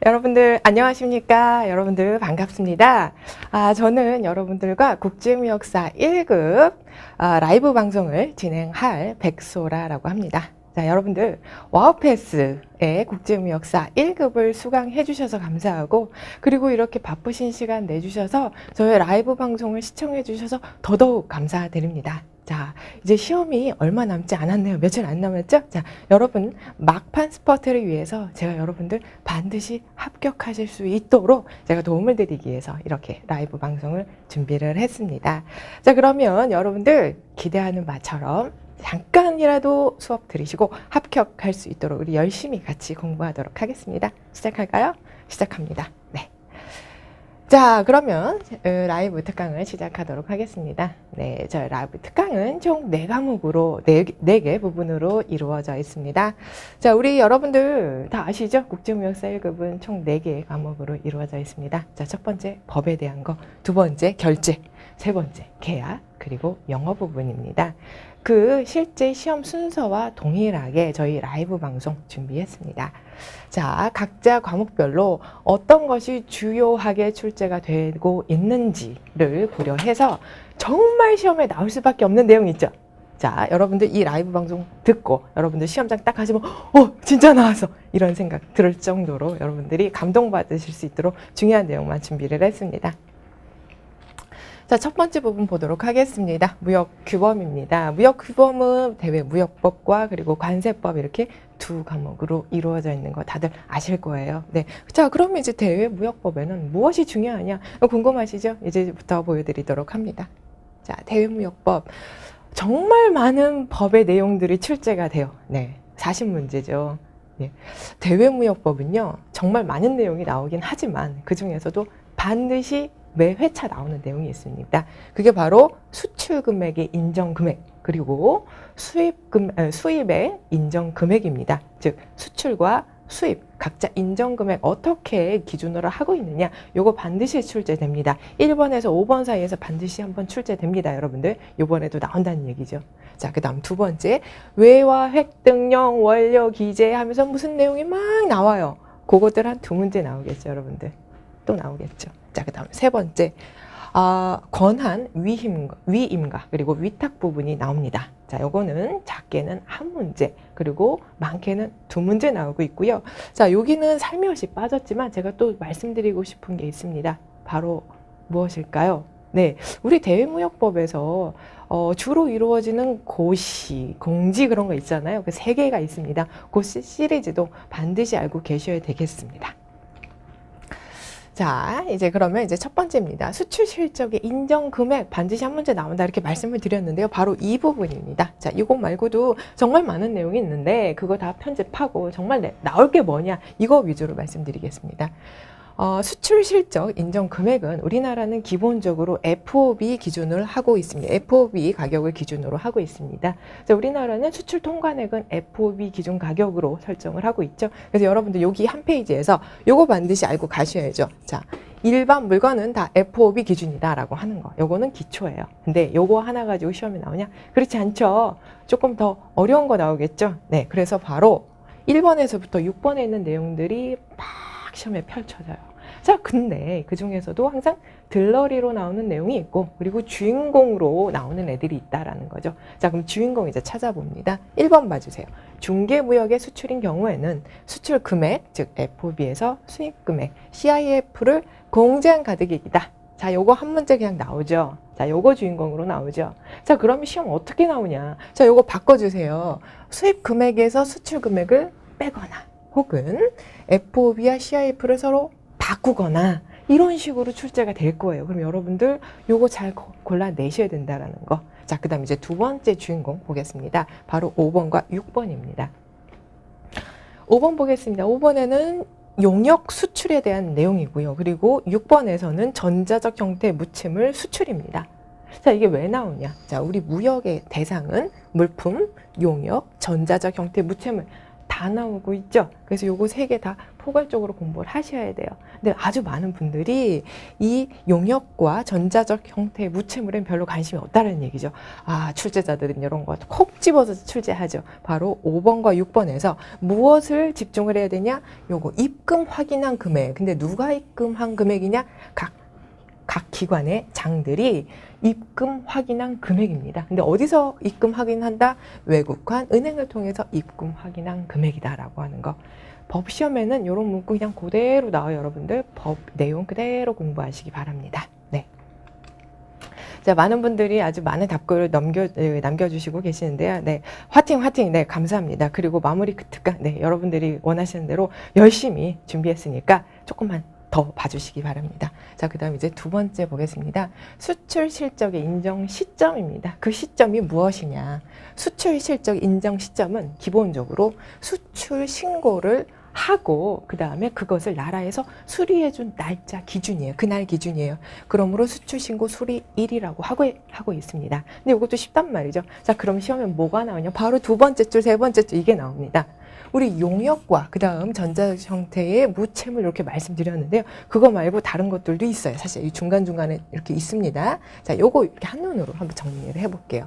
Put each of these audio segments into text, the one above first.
여러분들 안녕하십니까? 여러분들 반갑습니다. 저는 여러분들과 국제무역사 1급 라이브 방송을 진행할 백소라라고 합니다. 자, 여러분들 와우패스의 국제무역사 1급을 수강해 주셔서 감사하고, 그리고 이렇게 바쁘신 시간 내주셔서 저의 라이브 방송을 시청해 주셔서 더더욱 감사드립니다. 자, 이제 시험이 얼마 남지 않았네요. 며칠 안 남았죠? 자, 여러분 막판 스퍼트를 위해서 제가 여러분들 반드시 합격하실 수 있도록 제가 도움을 드리기 위해서 이렇게 라이브 방송을 준비를 했습니다. 자, 그러면 여러분들 기대하는 바처럼 잠깐이라도 수업 들으시고 합격할 수 있도록 우리 열심히 같이 공부하도록 하겠습니다. 시작할까요? 시작합니다. 네. 자, 그러면 라이브 특강을 시작하도록 하겠습니다. 네, 저희 라이브 특강은 총 4과목으로, 4개 부분으로 이루어져 있습니다. 자, 우리 여러분들 다 아시죠? 국제무역사 1급은 총 4개의 과목으로 이루어져 있습니다. 자, 첫 번째 법에 대한 거, 두 번째 결제, 세 번째 계약, 그리고 영어 부분입니다. 그 실제 시험 순서와 동일하게 저희 라이브 방송 준비했습니다. 자, 각자 과목별로 어떤 것이 주요하게 출제가 되고 있는지를 고려해서 정말 시험에 나올 수밖에 없는 내용이 있죠. 자, 여러분들 이 라이브 방송 듣고 여러분들 시험장 딱 가시면 진짜 나왔어! 이런 생각 들을 정도로 여러분들이 감동받으실 수 있도록 중요한 내용만 준비를 했습니다. 자, 첫 번째 부분 보도록 하겠습니다. 무역규범입니다. 무역규범은 대외무역법과 그리고 관세법 이렇게 두 과목으로 이루어져 있는 거 다들 아실 거예요. 네. 자, 그러면 이제 대외무역법에는 무엇이 중요하냐? 궁금하시죠? 이제부터 보여드리도록 합니다. 자, 대외무역법. 정말 많은 법의 내용들이 출제가 돼요. 네. 40문제죠. 네. 대외무역법은요, 정말 많은 내용이 나오긴 하지만 그 중에서도 반드시 매 회차 나오는 내용이 있습니다. 그게 바로 수출 금액의 인정 금액, 그리고 수입의 인정 금액입니다. 즉, 수출과 수입 각자 인정 금액 어떻게 기준으로 하고 있느냐, 요거 반드시 출제됩니다. 1번에서 5번 사이에서 반드시 한번 출제됩니다. 여러분들 요번에도 나온다는 얘기죠. 자, 그 다음 두 번째, 외화 획득령 원료 기재 하면서 무슨 내용이 막 나와요. 그것들 한 2문제 나오겠죠. 여러분들 또 나오겠죠. 자, 그 다음 세 번째, 권한 위임과 그리고 위탁 부분이 나옵니다. 자, 요거는 작게는 1문제, 그리고 많게는 2문제 나오고 있고요. 자, 여기는 살며시 빠졌지만 제가 또 말씀드리고 싶은 게 있습니다. 바로 무엇일까요? 네, 우리 대외무역법에서 주로 이루어지는 고시, 공지 그런 거 있잖아요. 그 3개가 있습니다. 그 시리즈도 반드시 알고 계셔야 되겠습니다. 자, 이제 그러면 이제 첫 번째입니다. 수출 실적의 인정 금액 반드시 1문제 나온다 이렇게 말씀을 드렸는데요. 바로 이 부분입니다. 자, 이거 말고도 정말 많은 내용이 있는데 그거 다 편집하고 정말 나올 게 뭐냐, 이거 위주로 말씀드리겠습니다. 수출 실적 인정 금액은 우리나라는 기본적으로 FOB 기준을 하고 있습니다. FOB 가격을 기준으로 하고 있습니다. 자, 우리나라는 수출 통관액은 FOB 기준 가격으로 설정을 하고 있죠. 그래서 여러분들 여기 한 페이지에서 요거 반드시 알고 가셔야죠. 자, 일반 물건은 다 FOB 기준이다라고 하는 거. 요거는 기초예요. 근데 요거 하나 가지고 시험에 나오냐? 그렇지 않죠. 조금 더 어려운 거 나오겠죠. 네, 그래서 바로 1번에서부터 6번에 있는 내용들이 막 시험에 펼쳐져요. 자, 근데 그 중에서도 항상 들러리로 나오는 내용이 있고, 그리고 주인공으로 나오는 애들이 있다라는 거죠. 자, 그럼 주인공 이제 찾아봅니다. 1번 봐주세요. 중개무역의 수출인 경우에는 수출 금액, 즉 FOB에서 수입 금액, CIF를 공제한 가격이다. 자, 요거 1문제 그냥 나오죠. 자, 요거 주인공으로 나오죠. 자, 그러면 시험 어떻게 나오냐? 자, 요거 바꿔주세요. 수입 금액에서 수출 금액을 빼거나, 혹은 FOB와 CIF를 서로 바꾸거나 이런 식으로 출제가 될 거예요. 그럼 여러분들 요거 잘 골라내셔야 된다는 거. 자, 그 다음 이제 두 번째 주인공 보겠습니다. 바로 5번과 6번입니다. 5번 보겠습니다. 5번에는 용역 수출에 대한 내용이고요. 그리고 6번에서는 전자적 형태 무채물 수출입니다. 자, 이게 왜 나오냐? 자, 우리 무역의 대상은 물품, 용역, 전자적 형태 무채물 다 나오고 있죠. 그래서 요거 3개 다 포괄적으로 공부를 하셔야 돼요. 근데 아주 많은 분들이 이 용역과 전자적 형태의 무채물엔 별로 관심이 없다는 얘기죠. 아, 출제자들은 이런 거 콕 집어서 출제하죠. 바로 5번과 6번에서 무엇을 집중을 해야 되냐? 요거 입금 확인한 금액. 근데 누가 입금한 금액이냐? 각 기관의 장들이 입금 확인한 금액입니다. 근데 어디서 입금 확인한다? 외국환 은행을 통해서 입금 확인한 금액이다라고 하는 거. 법 시험에는 이런 문구 그냥 그대로 나와요. 여러분들 법 내용 그대로 공부하시기 바랍니다. 네. 자, 많은 분들이 아주 많은 답글을 남겨주시고 계시는데요. 네, 화팅, 네, 감사합니다. 그리고 마무리 특강, 네, 여러분들이 원하시는 대로 열심히 준비했으니까 조금만 더 봐주시기 바랍니다. 자, 그 다음 이제 두 번째 보겠습니다. 수출 실적의 인정 시점입니다. 그 시점이 무엇이냐? 수출 실적 인정 시점은 기본적으로 수출 신고를 하고 그 다음에 그것을 나라에서 수리해준 날짜 기준이에요. 그날 기준이에요. 그러므로 수출신고 수리일이라고 하고 있습니다. 근데 이것도 쉽단 말이죠. 자, 그럼 시험에 뭐가 나오냐? 바로 두 번째 줄, 세 번째 줄 이게 나옵니다. 우리 용역과 그 다음 전자 형태의 무채물 이렇게 말씀드렸는데요. 그거 말고 다른 것들도 있어요. 사실 이 중간중간에 이렇게 있습니다. 자, 요거 이렇게 한눈으로 한번 정리를 해볼게요.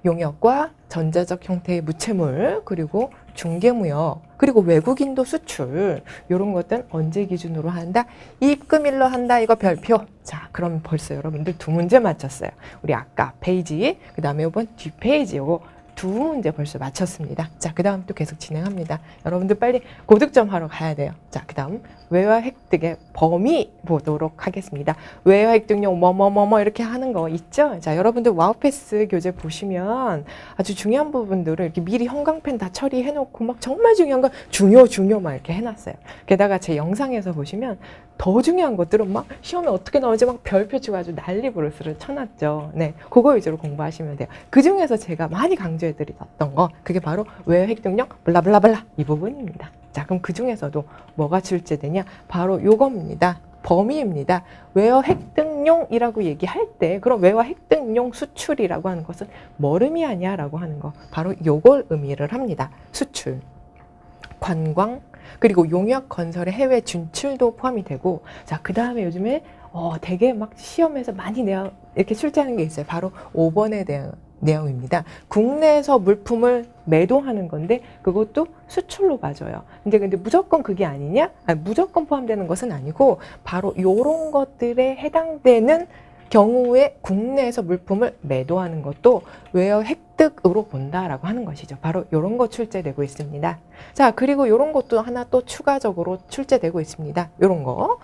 용역과 전자적 형태의 무채물, 그리고 중개무역, 그리고 외국인도 수출, 이런 것들은 언제 기준으로 한다? 입금일로 한다. 이거 별표. 자, 그럼 벌써 여러분들 두 문제 맞췄어요. 우리 아까 페이지, 그 다음에 이번 뒷페이지 요거 두 문제 벌써 맞췄습니다. 자, 그 다음 또 계속 진행합니다. 여러분들 빨리 고득점 하러 가야 돼요. 자, 그 다음 외화 획득의 범위 보도록 하겠습니다. 외화 획득용 뭐뭐뭐뭐 이렇게 하는 거 있죠? 자, 여러분들 와우패스 교재 보시면 아주 중요한 부분들을 이렇게 미리 형광펜 다 처리해놓고 막 정말 중요한 거 중요만 이렇게 해놨어요. 게다가 제 영상에서 보시면 더 중요한 것들은 막 시험에 어떻게 나오지 막 별표 치고 아주 난리 부르스를 쳐놨죠. 네, 그거 위주로 공부하시면 돼요. 그 중에서 제가 많이 강조해드렸던 거 그게 바로 외화 획득용 블라블라블라 이 부분입니다. 자, 그럼 그 중에서도 뭐가 출제되냐? 바로 요겁니다. 범위입니다. 외화 획득용이라고 얘기할 때 그럼 외화 획득용 수출이라고 하는 것은 뭘 의미하냐라고 하는 거 바로 요걸 의미를 합니다. 수출, 관광, 그리고 용역 건설의 해외 진출도 포함이 되고, 자, 그 다음에 요즘에 되게 막 시험에서 많이 이렇게 출제하는 게 있어요. 바로 5번에 대한 내용입니다. 국내에서 물품을 매도하는 건데 그것도 수출로 봐줘요. 근데 무조건 그게 아니냐? 아니, 무조건 포함되는 것은 아니고 바로 요런 것들에 해당되는 경우에 국내에서 물품을 매도하는 것도 외화 획득으로 본다라고 하는 것이죠. 바로 이런 거 출제되고 있습니다. 자, 그리고 이런 것도 하나 또 추가적으로 출제되고 있습니다. 이런 거.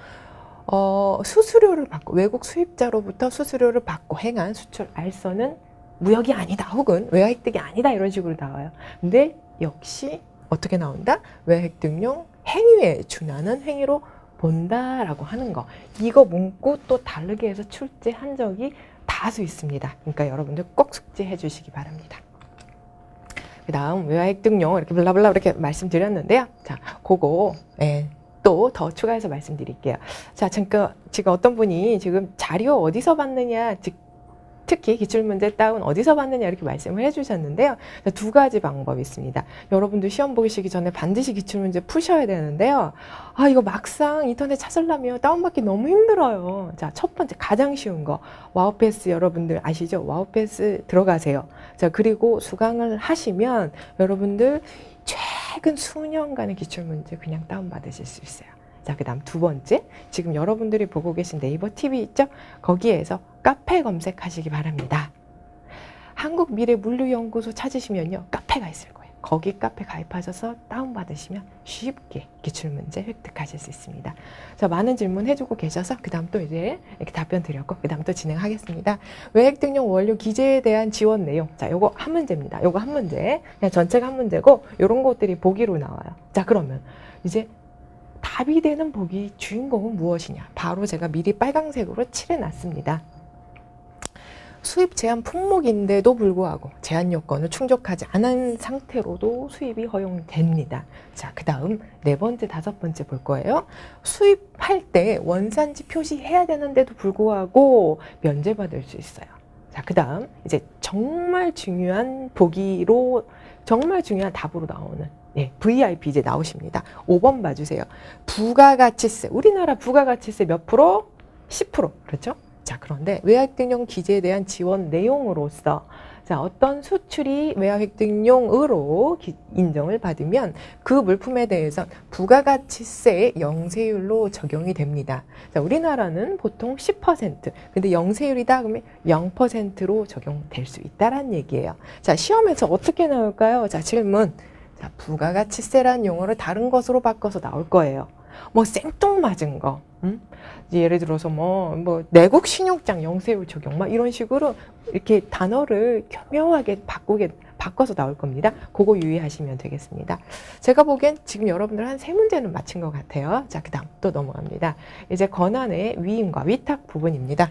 수수료를 받고 외국 수입자로부터 수수료를 받고 행한 수출 알선은 무역이 아니다 혹은 외화 획득이 아니다 이런 식으로 나와요. 근데 역시 어떻게 나온다? 외화 획득용 행위에 준하는 행위로 본다라고 하는 거. 이거 문구 또 다르게 해서 출제한 적이 다수 있습니다. 그러니까 여러분들 꼭 숙지해 주시기 바랍니다. 그 다음 외화 획득용 이렇게 블라블라 이렇게 말씀드렸는데요. 자, 그거 또 더 추가해서 말씀드릴게요. 자, 지금 어떤 분이 지금 자료 어디서 봤느냐, 특히 기출문제 다운 어디서 봤느냐 이렇게 말씀을 해주셨는데요. 두 가지 방법이 있습니다. 여러분들 시험 보시기 전에 반드시 기출문제 푸셔야 되는데요. 아, 이거 막상 인터넷 찾으려면 다운받기 너무 힘들어요. 자, 첫 번째 가장 쉬운 거 와우패스 여러분들 아시죠? 와우패스 들어가세요. 자, 그리고 수강을 하시면 여러분들 최근 수년간의 기출문제 그냥 다운받으실 수 있어요. 자, 그 다음 두 번째, 지금 여러분들이 보고 계신 네이버 TV 있죠? 거기에서 카페 검색하시기 바랍니다. 한국미래물류연구소 찾으시면요, 카페가 있을 거예요. 거기 카페 가입하셔서 다운받으시면 쉽게 기출문제 획득하실 수 있습니다. 자, 많은 질문 해주고 계셔서 그 다음 또 이제 이렇게 답변 드렸고 그 다음 또 진행하겠습니다. 외화 획득용 원료 기재에 대한 지원 내용. 자, 요거 한 문제입니다. 요거 한 문제. 그냥 전체가 한 문제고 요런 것들이 보기로 나와요. 자, 그러면 이제 답이 되는 보기 주인공은 무엇이냐? 바로 제가 미리 빨강색으로 칠해놨습니다. 수입 제한 품목인데도 불구하고 제한 요건을 충족하지 않은 상태로도 수입이 허용됩니다. 자, 그 다음 네 번째, 다섯 번째 볼 거예요. 수입할 때 원산지 표시해야 되는데도 불구하고 면제받을 수 있어요. 자, 그 다음 이제 정말 중요한 보기로 정말 중요한 답으로 나오는 네, VIP 이제 나오십니다. 5번 봐주세요. 부가가치세. 우리나라 부가가치세 몇 프로? 10%. 그렇죠? 자, 그런데 외화획득용 기재에 대한 지원 내용으로서 자, 어떤 수출이 외화획득용으로 인정을 받으면 그 물품에 대해서 부가가치세 영세율로 적용이 됩니다. 자, 우리나라는 보통 10%. 근데 영세율이다 그러면 0%로 적용될 수 있다라는 얘기예요. 자, 시험에서 어떻게 나올까요? 자, 질문. 자, 부가가치세라는 용어를 다른 것으로 바꿔서 나올 거예요. 뭐 생뚱맞은 거. 예를 들어서 내국 신용장 영세율 적용 막 이런 식으로 이렇게 단어를 교묘하게 바꿔서 나올 겁니다. 그거 유의하시면 되겠습니다. 제가 보기엔 지금 여러분들 한 3문제는 맞힌 것 같아요. 자, 그 다음 또 넘어갑니다. 이제 권한의 위임과 위탁 부분입니다.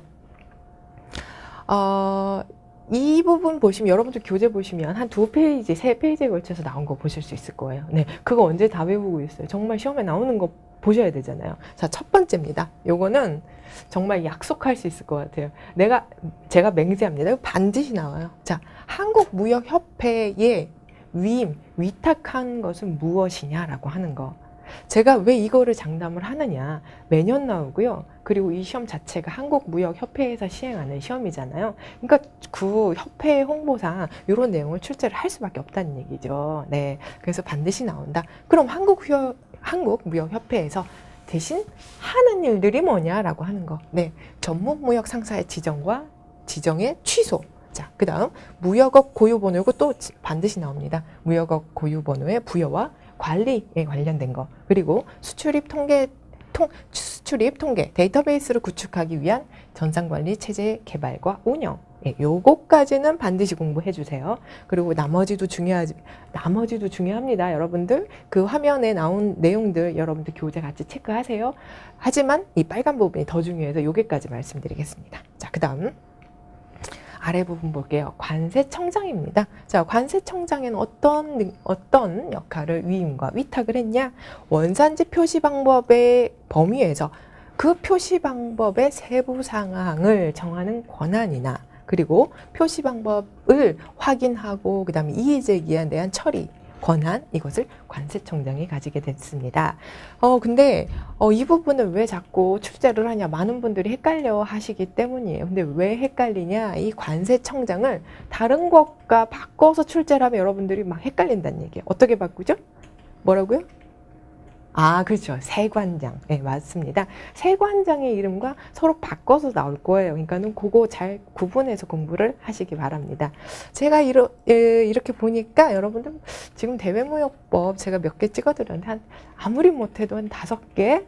이 부분 보시면 여러분들 교재 보시면 한 2페이지, 3페이지에 걸쳐서 나온 거 보실 수 있을 거예요. 네, 그거 언제 다 외우고 있어요. 정말 시험에 나오는 거 보셔야 되잖아요. 자, 첫 번째입니다. 요거는 정말 약속할 수 있을 것 같아요. 제가 맹세합니다. 이거 반드시 나와요. 자, 한국무역협회에 위탁한 것은 무엇이냐라고 하는 거. 제가 왜 이거를 장담을 하느냐. 매년 나오고요. 그리고 이 시험 자체가 한국무역협회에서 시행하는 시험이잖아요. 그러니까 그 협회 홍보상 이런 내용을 출제를 할 수밖에 없다는 얘기죠. 네, 그래서 반드시 나온다. 그럼 한국무역협회에서 대신 하는 일들이 뭐냐라고 하는 거. 네, 전문무역 상사의 지정의 취소. 자, 그 다음 무역업 고유번호. 이거 또 반드시 나옵니다. 무역업 고유번호의 부여와 관리에 관련된 거. 그리고 수출입 통계 데이터베이스를 구축하기 위한 전산관리 체제 개발과 운영. 예, 요거까지는 반드시 공부해 주세요. 그리고 나머지도 중요합니다. 여러분들 그 화면에 나온 내용들 여러분들 교재 같이 체크하세요. 하지만 이 빨간 부분이 더 중요해서 요게까지 말씀드리겠습니다. 자, 그 다음 아래 부분 볼게요. 관세청장입니다. 자, 관세청장에는 어떤 역할을 위임과 위탁을 했냐? 원산지 표시 방법의 범위에서 그 표시 방법의 세부 사항을 정하는 권한이나 그리고 표시 방법을 확인하고 그다음에 이의 제기에 대한 처리 권한, 이것을 관세청장이 가지게 됐습니다. 근데 이 부분은 왜 자꾸 출제를 하냐, 많은 분들이 헷갈려 하시기 때문이에요. 근데 왜 헷갈리냐, 이 관세청장을 다른 것과 바꿔서 출제를 하면 여러분들이 막 헷갈린다는 얘기예요. 어떻게 바꾸죠? 뭐라고요? 아, 그렇죠. 세관장. 네, 맞습니다. 세관장의 이름과 서로 바꿔서 나올 거예요. 그러니까는 그거 잘 구분해서 공부를 하시기 바랍니다. 제가 이렇게 보니까 여러분들 지금 대외무역법 제가 몇 개 찍어드렸는데 아무리 못해도 한 5개.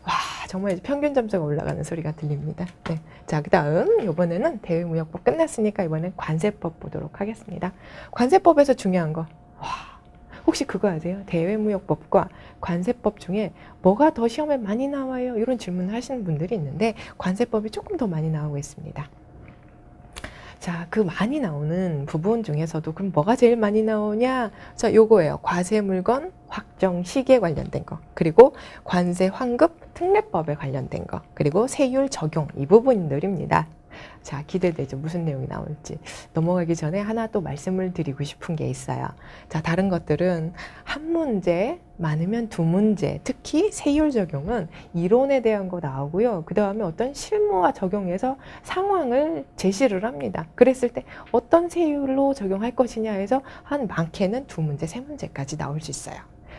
와, 정말 평균 점수가 올라가는 소리가 들립니다. 네. 자, 그 다음 이번에는 대외무역법 끝났으니까 이번엔 관세법 보도록 하겠습니다. 관세법에서 중요한 거. 와. 혹시 그거 아세요? 대외무역법과 관세법 중에 뭐가 더 시험에 많이 나와요? 이런 질문을 하시는 분들이 있는데 관세법이 조금 더 많이 나오고 있습니다. 자, 그 많이 나오는 부분 중에서도 그럼 뭐가 제일 많이 나오냐? 자, 요거예요. 과세물건 확정 시기에 관련된 거, 그리고 관세 환급 특례법에 관련된 거, 그리고 세율 적용, 이 부분들입니다. 자, 기대되죠. 무슨 내용이 나올지. 넘어가기 전에 하나 또 말씀을 드리고 싶은 게 있어요. 자, 다른 것들은 한 문제, 많으면 2문제, 특히 세율 적용은 이론에 대한 거 나오고요. 그 다음에 어떤 실무와 적용해서 상황을 제시를 합니다. 그랬을 때 어떤 세율로 적용할 것이냐 해서 한 많게는 2문제, 3문제까지 나올 수 있어요.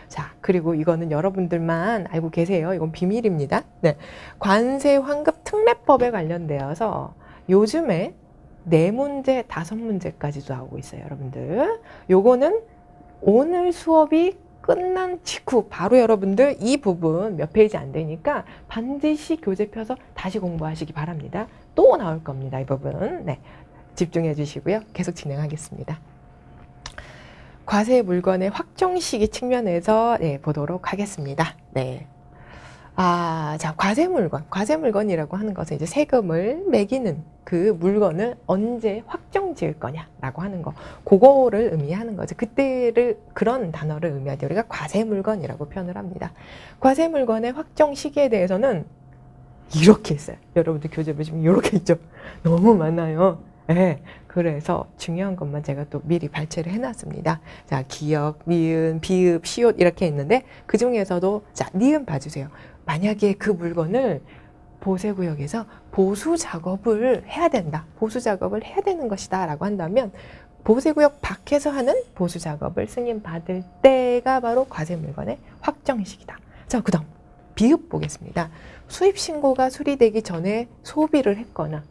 자, 그리고 이거는 여러분들만 알고 계세요. 이건 비밀입니다. 네, 관세 환급 특례법에 관련되어서 요즘에 4문제, 5문제까지도 나오고 있어요, 여러분들. 요거는 오늘 수업이 끝난 직후 바로 여러분들 이 부분 몇 페이지 안 되니까 반드시 교재 펴서 다시 공부하시기 바랍니다. 또 나올 겁니다, 이 부분. 네, 집중해 주시고요. 계속 진행하겠습니다. 과세 물건의 확정 시기 측면에서 보도록 하겠습니다. 네. 자, 과세물건이라고 하는 것은 이제 세금을 매기는 그 물건을 언제 확정 지을 거냐라고 하는 거, 그거를 의미하는 거죠. 그때를, 그런 단어를 의미할 때 우리가 과세물건이라고 표현을 합니다. 과세물건의 확정 시기에 대해서는 이렇게 있어요. 여러분들 교재 보시면 이렇게 있죠. 너무 많아요. 네, 그래서 중요한 것만 제가 또 미리 발췌를 해놨습니다. 자, 기역, 미음, 비읍, 시옷 이렇게 있는데 그 중에서도 자, 니은 봐주세요. 만약에 그 물건을 보세구역에서 보수 작업을 해야 된다. 보수 작업을 해야 되는 것이다 라고 한다면 보세구역 밖에서 하는 보수 작업을 승인받을 때가 바로 과세 물건의 확정식이다. 자, 그 다음 비읍 보겠습니다. 수입신고가 수리되기 전에 소비를 했거나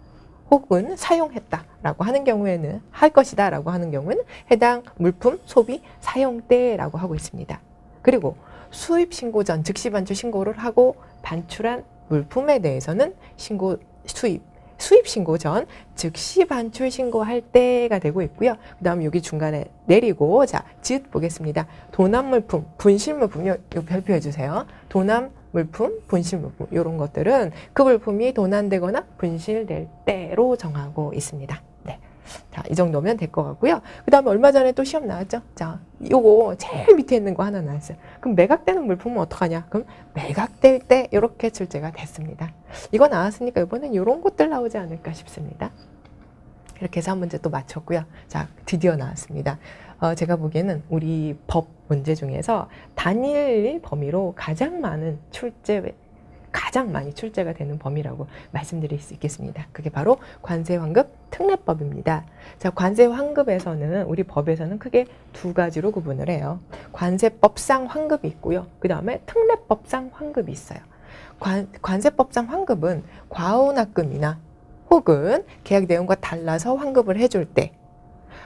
혹은 사용했다라고 하는 경우에는 할 것이다 라고 하는 경우는 해당 물품 소비 사용 때라고 하고 있습니다. 그리고 수입 신고 전 즉시 반출 신고를 하고 반출한 물품에 대해서는 수입 신고 전 즉시 반출 신고할 때가 되고 있고요. 그 다음 여기 중간에 내리고 자, 즉 보겠습니다. 도난 물품, 분실 물품 요 별표해 주세요. 도난 물품, 분실 물품 이런 것들은 그 물품이 도난되거나 분실될 때로 정하고 있습니다. 네. 자, 이 정도면 될 것 같고요. 그 다음에 얼마 전에 또 시험 나왔죠? 자, 요거 제일 밑에 있는 거 하나 나왔어요. 그럼 매각되는 물품은 어떡하냐? 그럼 매각될 때 이렇게 출제가 됐습니다. 이거 나왔으니까 이번엔 이런 것들 나오지 않을까 싶습니다. 이렇게 해서 한 문제 또 맞췄고요. 자, 드디어 나왔습니다. 제가 보기에는 우리 법 문제 중에서 단일 범위로 가장 많이 출제가 되는 범위라고 말씀드릴 수 있겠습니다. 그게 바로 관세환급 특례법입니다. 자, 관세환급에서는 우리 법에서는 크게 두 가지로 구분을 해요. 관세법상 환급이 있고요. 그 다음에 특례법상 환급이 있어요. 관세법상 환급은 과온합금이나 혹은 계약 내용과 달라서 환급을 해줄 때,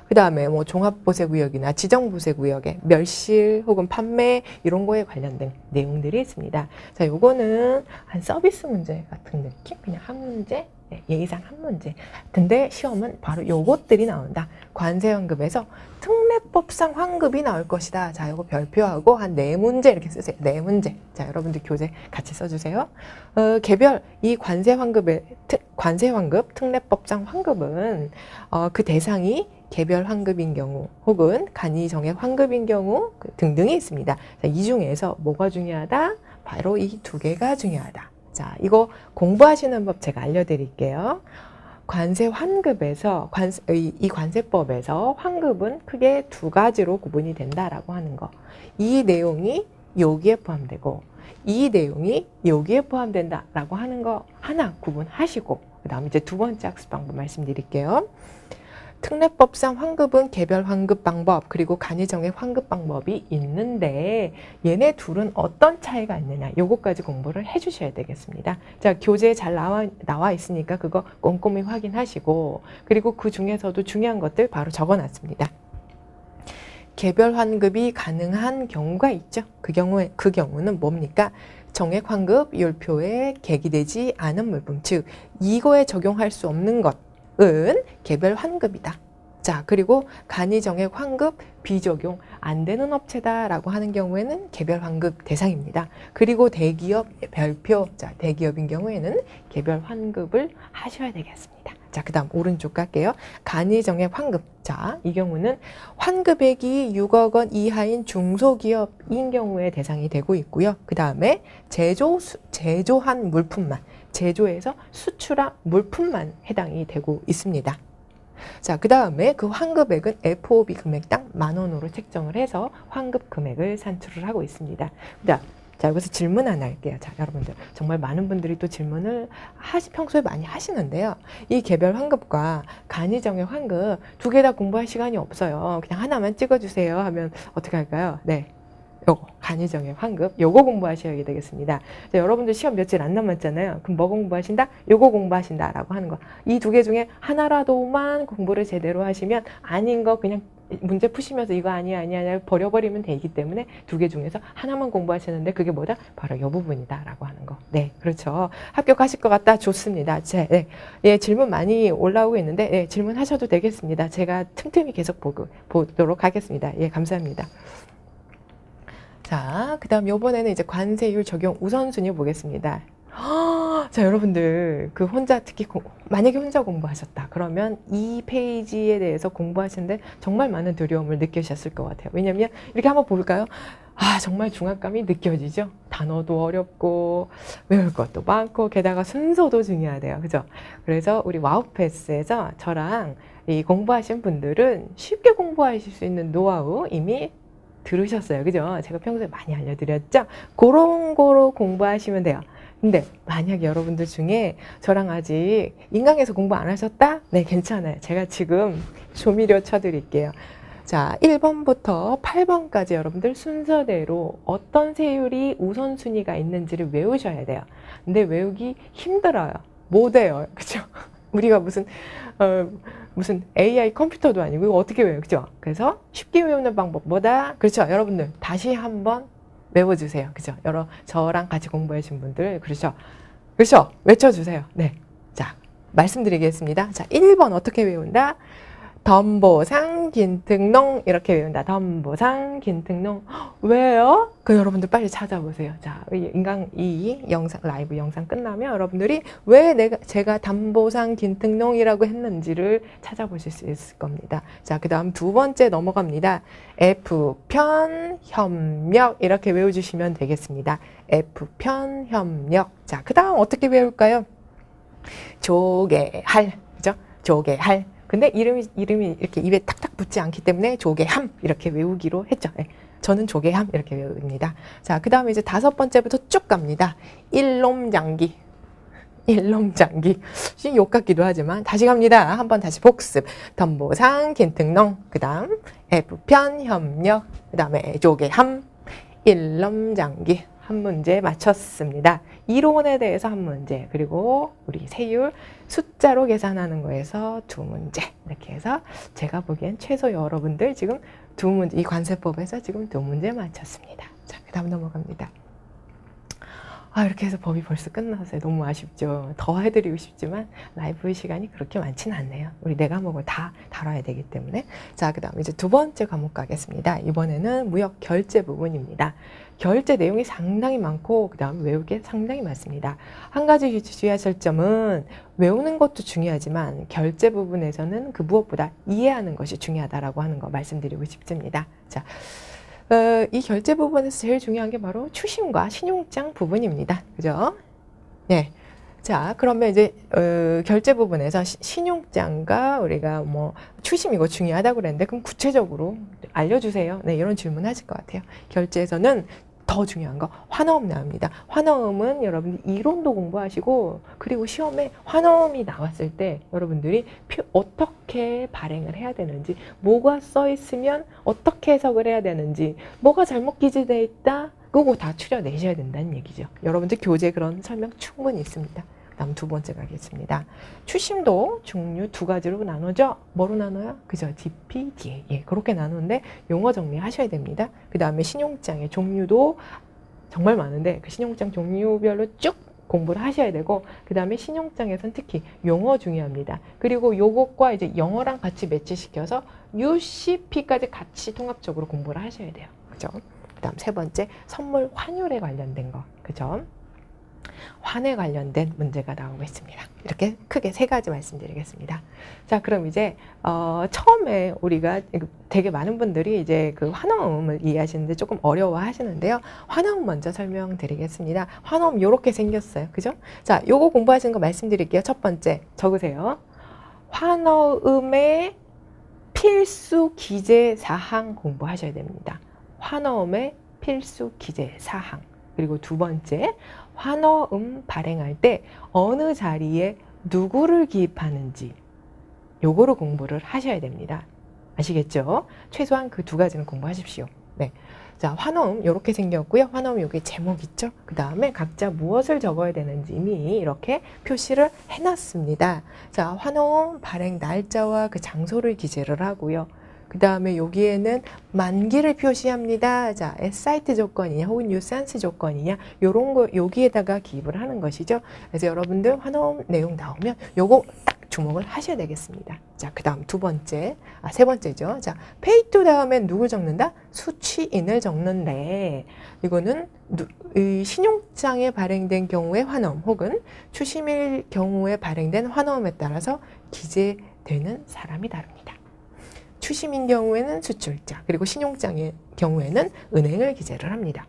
그 다음에 뭐 종합보세구역이나 지정보세구역의 멸실 혹은 판매 이런 거에 관련된 내용들이 있습니다. 자, 요거는 한 서비스 문제 같은 느낌? 그냥 한 문제? 네, 예의상 한 문제. 근데 시험은 바로 요것들이 나온다. 관세환급에서 특례법상 환급이 나올 것이다. 자, 요거 별표하고 한 4문제 이렇게 쓰세요. 4문제. 자, 여러분들 교재 같이 써주세요. 개별 이 관세환급 특례법상 환급은 그 대상이 개별 환급인 경우 혹은 간이정액 환급인 경우 등등이 있습니다. 자, 이 중에서 뭐가 중요하다? 바로 이 두 개가 중요하다. 자, 이거 공부하시는 법 제가 알려드릴게요. 관세환급에서 이 관세법에서 환급은 크게 두 가지로 구분이 된다라고 하는 거. 이 내용이 여기에 포함되고 이 내용이 여기에 포함된다라고 하는 거 하나 구분하시고 그 다음 이제 두 번째 학습 방법 말씀드릴게요. 특례법상 환급은 개별 환급 방법 그리고 간이정액 환급 방법이 있는데 얘네 둘은 어떤 차이가 있느냐 요거까지 공부를 해주셔야 되겠습니다. 자, 교재에 잘 나와 있으니까 그거 꼼꼼히 확인하시고 그리고 그 중에서도 중요한 것들 바로 적어놨습니다. 개별 환급이 가능한 경우가 있죠. 그 경우는 뭡니까? 정액 환급 율표에 계기되지 않은 물품, 즉 이거에 적용할 수 없는 것은 개별 환급이다. 자, 그리고 간이정액 환급 비적용 안 되는 업체다라고 하는 경우에는 개별 환급 대상입니다. 그리고 대기업 별표, 자, 대기업인 경우에는 개별 환급을 하셔야 되겠습니다. 자, 그 다음 오른쪽 갈게요. 간이정액 환급. 자, 이 경우는 환급액이 6억 원 이하인 중소기업인 경우에 대상이 되고 있고요. 그 다음에 제조한 물품만, 제조해서 수출한 물품만 해당이 되고 있습니다. 자, 그 다음에 그 환급액은 FOB 금액당 10,000원으로 책정을 해서 환급 금액을 산출을 하고 있습니다. 자, 여기서 질문 하나 할게요. 자, 여러분들 정말 많은 분들이 또 질문을 평소에 많이 하시는데요. 이 개별 환급과 간이정액 환급 두 개 다 공부할 시간이 없어요. 그냥 하나만 찍어주세요 하면 어떻게 할까요? 네, 요거 간이정액 환급 요거 공부하셔야 되겠습니다. 자, 여러분들 시험 며칠 안 남았잖아요. 그럼 뭐 공부하신다? 요거 공부하신다 라고 하는 거. 이 두 개 중에 하나라도만 공부를 제대로 하시면 아닌 거 그냥 문제 푸시면서 이거 아니야 버려버리면 되기 때문에 두 개 중에서 하나만 공부하시는데 그게 뭐다? 바로 이 부분이다 라고 하는 거. 네, 그렇죠. 합격하실 것 같다. 좋습니다. 예, 질문 많이 올라오고 있는데 예, 질문하셔도 되겠습니다. 제가 틈틈이 계속 보도록 하겠습니다. 예, 감사합니다. 자, 그 다음 요번에는 이제 관세율 적용 우선순위 보겠습니다. 자, 여러분들 그 혼자 특히 만약에 혼자 공부하셨다 그러면 이 페이지에 대해서 공부하시는데 정말 많은 두려움을 느끼셨을 것 같아요. 왜냐면 이렇게 한번 볼까요? 아, 정말 중압감이 느껴지죠? 단어도 어렵고 외울 것도 많고 게다가 순서도 중요하대요. 그죠? 그래서 우리 와우패스에서 저랑 이 공부하신 분들은 쉽게 공부하실 수 있는 노하우 이미 들으셨어요. 그죠? 제가 평소에 많이 알려드렸죠? 그런 거로 공부하시면 돼요. 근데 만약 여러분들 중에 저랑 아직 인강에서 공부 안 하셨다? 네, 괜찮아요. 제가 지금 조미료 쳐드릴게요. 자, 1번부터 8번까지 여러분들 순서대로 어떤 세율이 우선순위가 있는지를 외우셔야 돼요. 근데 외우기 힘들어요. 못해요. 그죠? 우리가 무슨 AI 컴퓨터도 아니고 이거 어떻게 외워요? 그죠? 그래서 쉽게 외우는 방법보다 그렇죠. 여러분들 다시 한번 외워주세요. 그죠? 저랑 같이 공부하신 분들 그렇죠? 그렇죠? 외쳐주세요. 네. 자, 말씀드리겠습니다. 자, 1번 어떻게 외운다? 덤보상 긴특농 이렇게 외운다. 덤보상 긴특농. 왜요? 그 여러분들 빨리 찾아보세요. 자, 이 영상 라이브 영상 끝나면 여러분들이 왜 제가 담보상 긴특농이라고 했는지를 찾아보실 수 있을 겁니다. 자, 그다음 두 번째 넘어갑니다. F편 협력 이렇게 외워주시면 되겠습니다. F편 협력. 자, 그다음 어떻게 외울까요? 조개할. 그죠? 조개할. 근데 이름이 이렇게 입에 탁탁 붙지 않기 때문에 조개함 이렇게 외우기로 했죠. 네. 저는 조개함 이렇게 외웁니다. 자, 그 다음에 이제 다섯 번째부터 쭉 갑니다. 일놈장기. 일놈장기. 욕 같기도 하지만 다시 갑니다. 한번 다시 복습. 덤보상 긴특농. 그 다음 F편 협력. 그 다음에 조개함. 일놈장기. 한 문제 맞췄습니다. 이론에 대해서 한 문제, 그리고 우리 세율 숫자로 계산하는 거에서 두 문제. 이렇게 해서 제가 보기엔 최소 여러분들 지금 두 문제, 이 관세법에서 지금 두 문제 맞췄습니다. 자, 그 다음 넘어갑니다. 아, 이렇게 해서 법이 벌써 끝났어요. 너무 아쉽죠. 더 해드리고 싶지만 라이브 시간이 그렇게 많지는 않네요. 우리 네 과목을 다 다뤄야 되기 때문에. 자, 그 다음 이제 두 번째 과목 가겠습니다. 이번에는 무역 결제 부분입니다. 결제 내용이 상당히 많고 그 다음 외울 게 상당히 많습니다. 한 가지 주의하실 점은 외우는 것도 중요하지만 결제 부분에서는 그 무엇보다 이해하는 것이 중요하다라고 하는 거 말씀드리고 싶습니다. 자, 이 결제 부분에서 제일 중요한 게 바로 추심과 신용장 부분입니다. 그죠? 네. 자, 그러면 이제 결제 부분에서 신용장과 우리가 뭐 추심 이거 중요하다고 그랬는데 그럼 구체적으로 알려주세요. 네, 이런 질문 하실 것 같아요. 결제에서는 더 중요한 거 환어음 나옵니다. 환어음은 여러분들 이론도 공부하시고 그리고 시험에 환어음이 나왔을 때 여러분들이 어떻게 발행을 해야 되는지, 뭐가 써 있으면 어떻게 해석을 해야 되는지, 뭐가 잘못 기재되어 있다 그거 다 추려내셔야 된다는 얘기죠. 여러분들 교재 그런 설명 충분히 있습니다. 다음 두 번째 가겠습니다. 추심도 종류 두 가지로 나누죠. 뭐로 나눠요? 그죠? DP, DA. 예, 그렇게 나누는데 용어 정리하셔야 됩니다. 그 다음에 신용장의 종류도 정말 많은데 그 신용장 종류별로 쭉 공부를 하셔야 되고 그 다음에 신용장에선 특히 용어 중요합니다. 그리고 요것과 이제 영어랑 같이 매치시켜서 UCP까지 같이 통합적으로 공부를 하셔야 돼요. 그죠? 그 다음 세 번째 선물 환율에 관련된 거. 그죠? 환에 관련된 문제가 나오고 있습니다. 이렇게 크게 세 가지 말씀드리겠습니다. 자, 그럼 이제 처음에 우리가 되게 많은 분들이 이제 그 환어음을 이해하시는데 조금 어려워 하시는데요. 환어음 먼저 설명드리겠습니다. 환어음 요렇게 생겼어요. 그죠? 자, 요거 공부하시는 거 말씀드릴게요. 첫 번째 적으세요. 환어음의 필수 기재 사항 공부하셔야 됩니다. 환어음의 필수 기재 사항. 그리고 두 번째, 환어음 발행할 때 어느 자리에 누구를 기입하는지 요거를 공부를 하셔야 됩니다. 아시겠죠? 최소한 그 두 가지는 공부하십시오. 네. 자, 환어음 이렇게 생겼고요. 환어음 여기 제목 있죠? 그 다음에 각자 무엇을 적어야 되는지 이미 이렇게 표시를 해놨습니다. 자, 환어음 발행 날짜와 그 장소를 기재를 하고요. 그 다음에 여기에는 만기를 표시합니다. 자, 사이트 조건이냐 혹은 유산스 조건이냐 요런 거 여기에다가 기입을 하는 것이죠. 그래서 여러분들 환어음 내용 나오면 요거 딱 주목을 하셔야 되겠습니다. 자, 그 다음 세 번째죠. 자, pay to 다음에 누굴 적는다? 수취인을 적는데, 이거는 이 신용장에 발행된 경우의 환원 혹은 추심일 경우에 발행된 환원에 따라서 기재되는 사람이 다릅니다. 추심인 경우에는 수출자, 그리고 신용장의 경우에는 은행을 기재를 합니다.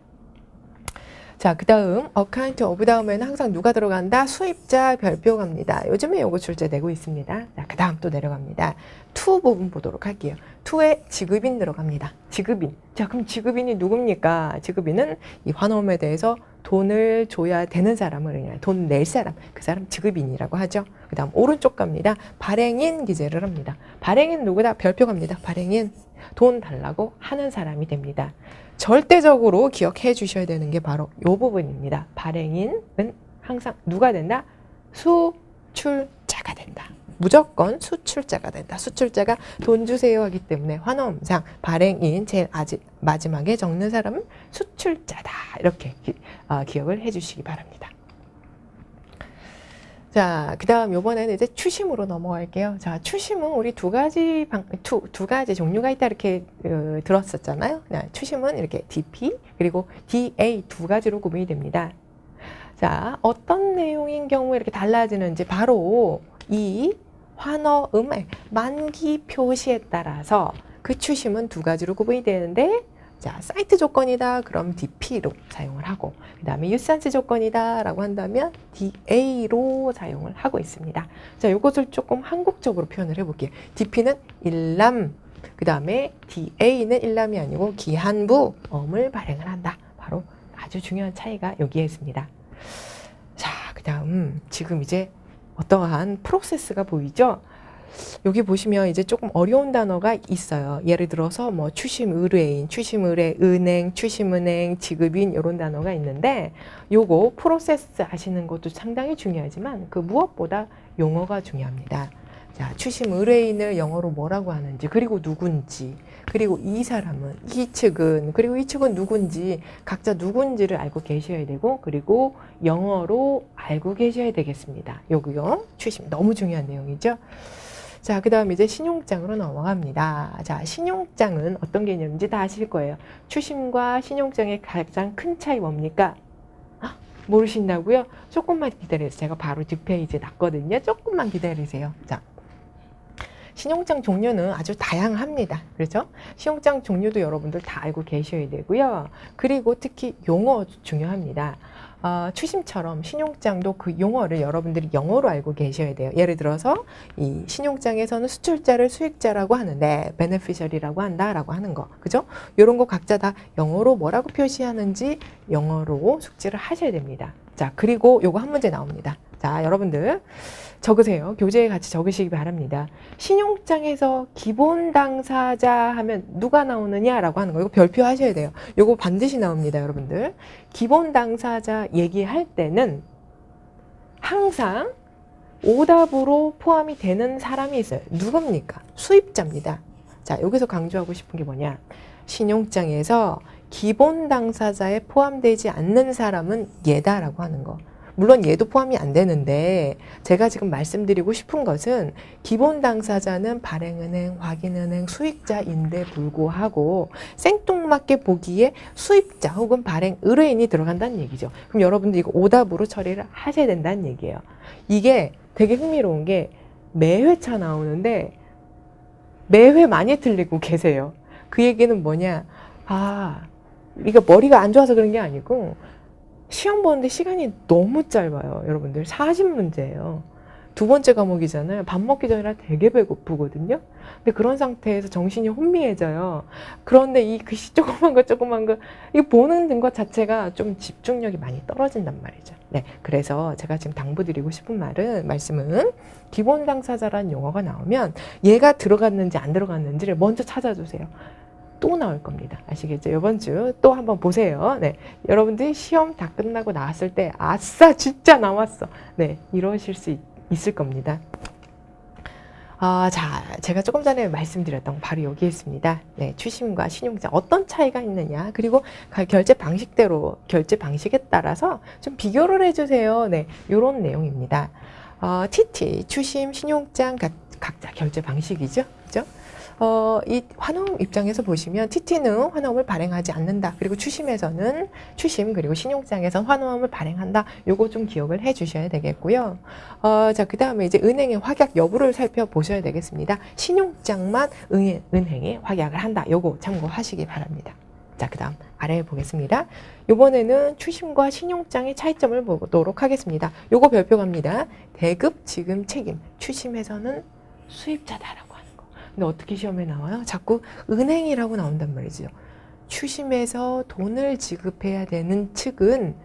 자, 그 다음 account of 다음에는 항상 누가 들어간다? 수입자 별표 갑니다. 요즘에 요거 출제 되고 있습니다. 자, 그 다음 또 내려갑니다. to 부분 보도록 할게요. to에 지급인 들어갑니다. 지급인. 자, 그럼 지급인이 누굽니까? 지급인은 이 환원에 대해서 돈을 줘야 되는 사람을, 돈 낼 사람, 그 사람 지급인이라고 하죠. 그 다음 오른쪽 갑니다. 발행인 기재를 합니다. 발행인 누구다? 별표 갑니다. 발행인. 돈 달라고 하는 사람이 됩니다. 절대적으로 기억해 주셔야 되는 게 바로 이 부분입니다. 발행인은 항상 누가 된다? 수출자가 된다. 무조건 수출자가 된다. 수출자가 돈 주세요 하기 때문에 환원상 발행인 제일 마지막에 적는 사람은 수출자다. 이렇게 기억을 해 주시기 바랍니다. 자, 그 다음 요번에는 이제 추심으로 넘어갈게요. 자, 추심은 우리 두 가지 종류가 있다 이렇게 들었었잖아요. 추심은 이렇게 DP 그리고 DA 두 가지로 구분이 됩니다. 자, 어떤 내용인 경우에 이렇게 달라지는지 바로 이 환어음의 만기 표시에 따라서 그 추심은 두 가지로 구분이 되는데, 자, 사이트 조건이다. 그럼 DP로 사용을 하고, 그 다음에 유산시 조건이다. 라고 한다면 DA로 사용을 하고 있습니다. 자, 이것을 조금 한국적으로 표현을 해볼게요. DP는 일람, 그 다음에 DA는 일람이 아니고 기한부음을 발행을 한다. 바로 아주 중요한 차이가 여기에 있습니다. 자, 그 다음 지금 이제 어떠한 프로세스가 보이죠? 여기 보시면 이제 조금 어려운 단어가 있어요. 예를 들어서 뭐 추심의뢰인, 추심의뢰, 은행, 추심은행, 지급인 이런 단어가 있는데, 요거 프로세스 아시는 것도 상당히 중요하지만 그 무엇보다 용어가 중요합니다. 자, 추심의뢰인을 영어로 뭐라고 하는지, 그리고 누군지, 그리고 이 사람은, 이 측은, 그리고 이 측은 누군지, 각자 누군지를 알고 계셔야 되고, 그리고 영어로 알고 계셔야 되겠습니다. 요거요. 추심 너무 중요한 내용이죠. 자, 그 다음 이제 신용장으로 넘어갑니다. 자, 신용장은 어떤 개념인지 다 아실 거예요. 추심과 신용장의 가장 큰 차이 뭡니까? 모르신다고요? 조금만 기다려주세요. 제가 바로 뒷페이지에 놨거든요. 조금만 기다리세요. 자, 신용장 종류는 아주 다양합니다. 그렇죠? 신용장 종류도 여러분들 다 알고 계셔야 되고요. 그리고 특히 용어 중요합니다. 추심처럼 신용장도 그 용어를 여러분들이 영어로 알고 계셔야 돼요. 예를 들어서 이 신용장에서는 수출자를 수익자라고 하는데 베네피셜이라고 한다라고 하는 거, 그죠? 이런 거 각자 다 영어로 뭐라고 표시하는지 영어로 숙지를 하셔야 됩니다. 자, 그리고 요거 한 문제 나옵니다. 자, 여러분들 적으세요. 교재에 같이 적으시기 바랍니다. 신용장에서 기본 당사자 하면 누가 나오느냐라고 하는 거, 이거 별표 하셔야 돼요. 이거 반드시 나옵니다, 여러분들. 기본 당사자 얘기할 때는 항상 오답으로 포함이 되는 사람이 있어요. 누굽니까? 수입자입니다. 자, 여기서 강조하고 싶은 게 뭐냐? 신용장에서 기본 당사자에 포함되지 않는 사람은 얘다라고 하는 거. 물론 얘도 포함이 안 되는데, 제가 지금 말씀드리고 싶은 것은 기본 당사자는 발행은행, 확인은행, 수익자인데 불구하고 생뚱맞게 보기에 수입자 혹은 발행 의뢰인이 들어간다는 얘기죠. 그럼 여러분들 이거 오답으로 처리를 하셔야 된다는 얘기예요. 이게 되게 흥미로운 게 매회차 나오는데 매회 많이 틀리고 계세요. 그 얘기는 뭐냐? 이거 머리가 안 좋아서 그런 게 아니고 시험 보는데 시간이 너무 짧아요. 여러분들 40문제예요. 두 번째 과목이잖아요. 밥 먹기 전이라 되게 배고프거든요. 근데 그런 상태에서 정신이 혼미해져요. 그런데 이 글씨 조그만 거 이거 보는 것 자체가 좀 집중력이 많이 떨어진단 말이죠. 네, 그래서 제가 지금 당부드리고 싶은 말씀은 기본 당사자라는 용어가 나오면 얘가 들어갔는지 안 들어갔는지를 먼저 찾아주세요. 또 나올 겁니다. 아시겠죠? 이번 주 또 한번 보세요. 네, 여러분들이 시험 다 끝나고 나왔을 때 아싸 진짜 나왔어. 네, 이러실 수 있을 겁니다. 자, 제가 조금 전에 말씀드렸던 거 바로 여기 있습니다. 네, 추심과 신용장 어떤 차이가 있느냐, 그리고 결제 방식에 따라서 좀 비교를 해주세요. 네, 이런 내용입니다. TT, 추심, 신용장 각자 결제 방식이죠. 그죠? 이 환호음 입장에서 보시면 TT는 환호음을 발행하지 않는다. 그리고 추심에서는 추심 그리고 신용장에서는 환호음을 발행한다. 요거 좀 기억을 해 주셔야 되겠고요. 자, 그 다음에 이제 은행의 확약 여부를 살펴보셔야 되겠습니다. 신용장만 은행이 확약을 한다. 요거 참고하시기 바랍니다. 자, 그 다음 아래 보겠습니다. 요번에는 추심과 신용장의 차이점을 보도록 하겠습니다. 요거 별표 갑니다. 대급, 지급, 책임. 추심에서는 수입자다라고 하는 거. 근데 어떻게 시험에 나와요? 자꾸 은행이라고 나온단 말이죠. 추심에서 돈을 지급해야 되는 측은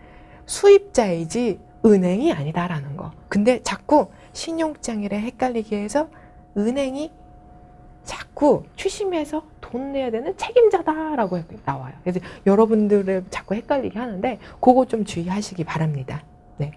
수입자이지 은행이 아니다라는 거. 근데 자꾸 신용장이랑 헷갈리게 해서 은행이 자꾸 추심해서 돈 내야 되는 책임자다라고 나와요. 그래서 여러분들을 자꾸 헷갈리게 하는데 그거 좀 주의하시기 바랍니다. 네.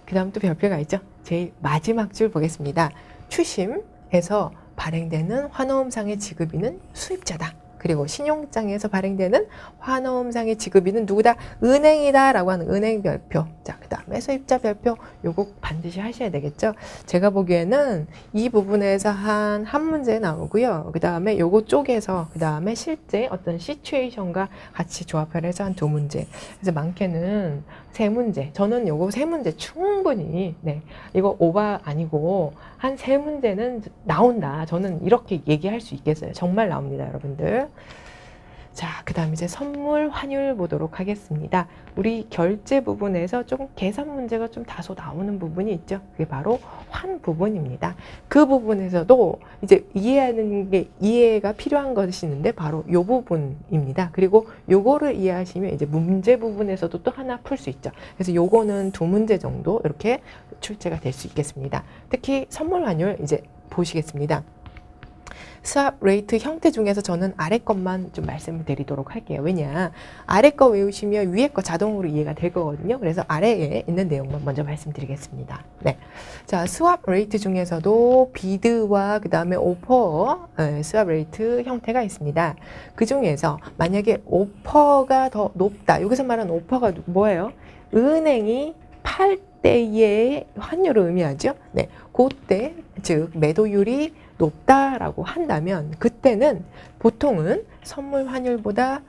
그 다음 또 별표가 있죠. 제일 마지막 줄 보겠습니다. 추심에서 발행되는 환호음상의 지급인은 수입자다. 그리고 신용장에서 발행되는 환호음상의 지급인은 누구다? 은행이다 라고 하는 은행 별표. 자, 그 다음에 수입자 별표. 요거 반드시 하셔야 되겠죠. 제가 보기에는 이 부분에서 한 문제 나오고요. 그 다음에 요거 쪽에서 그 다음에 실제 어떤 시츄에이션과 같이 조합을 해서 한 2문제. 그래서 많게는 3문제. 저는 요거 3문제 충분히 네, 이거 오바 아니고 한 3문제는 나온다. 저는 이렇게 얘기할 수 있겠어요. 정말 나옵니다, 여러분들. 자, 그 다음 이제 선물 환율 보도록 하겠습니다. 우리 결제 부분에서 조금 계산 문제가 좀 다소 나오는 부분이 있죠. 그게 바로 환 부분입니다. 그 부분에서도 이제 이해가 필요한 것이 있는데 바로 요 부분입니다. 그리고 요거를 이해하시면 이제 문제 부분에서도 또 하나 풀 수 있죠. 그래서 요거는 2문제 정도 이렇게 출제가 될 수 있겠습니다. 특히 선물 환율 이제 보시겠습니다. 스왑 레이트 형태 중에서 저는 아래 것만 좀 말씀을 드리도록 할게요. 왜냐, 아래 거 외우시면 위에 거 자동으로 이해가 될 거거든요. 그래서 아래에 있는 내용만 먼저 말씀드리겠습니다. 네, 자, 스왑 레이트 중에서도 비드와 그 다음에 오퍼 스왑 레이트 형태가 있습니다. 그 중에서 만약에 오퍼가 더 높다. 여기서 말하는 오퍼가 뭐예요? 은행이 팔 때의 환율을 의미하죠. 네, 그때 즉 매도율이 높다라고 한다면 그때는 보통은 선물 환율에다가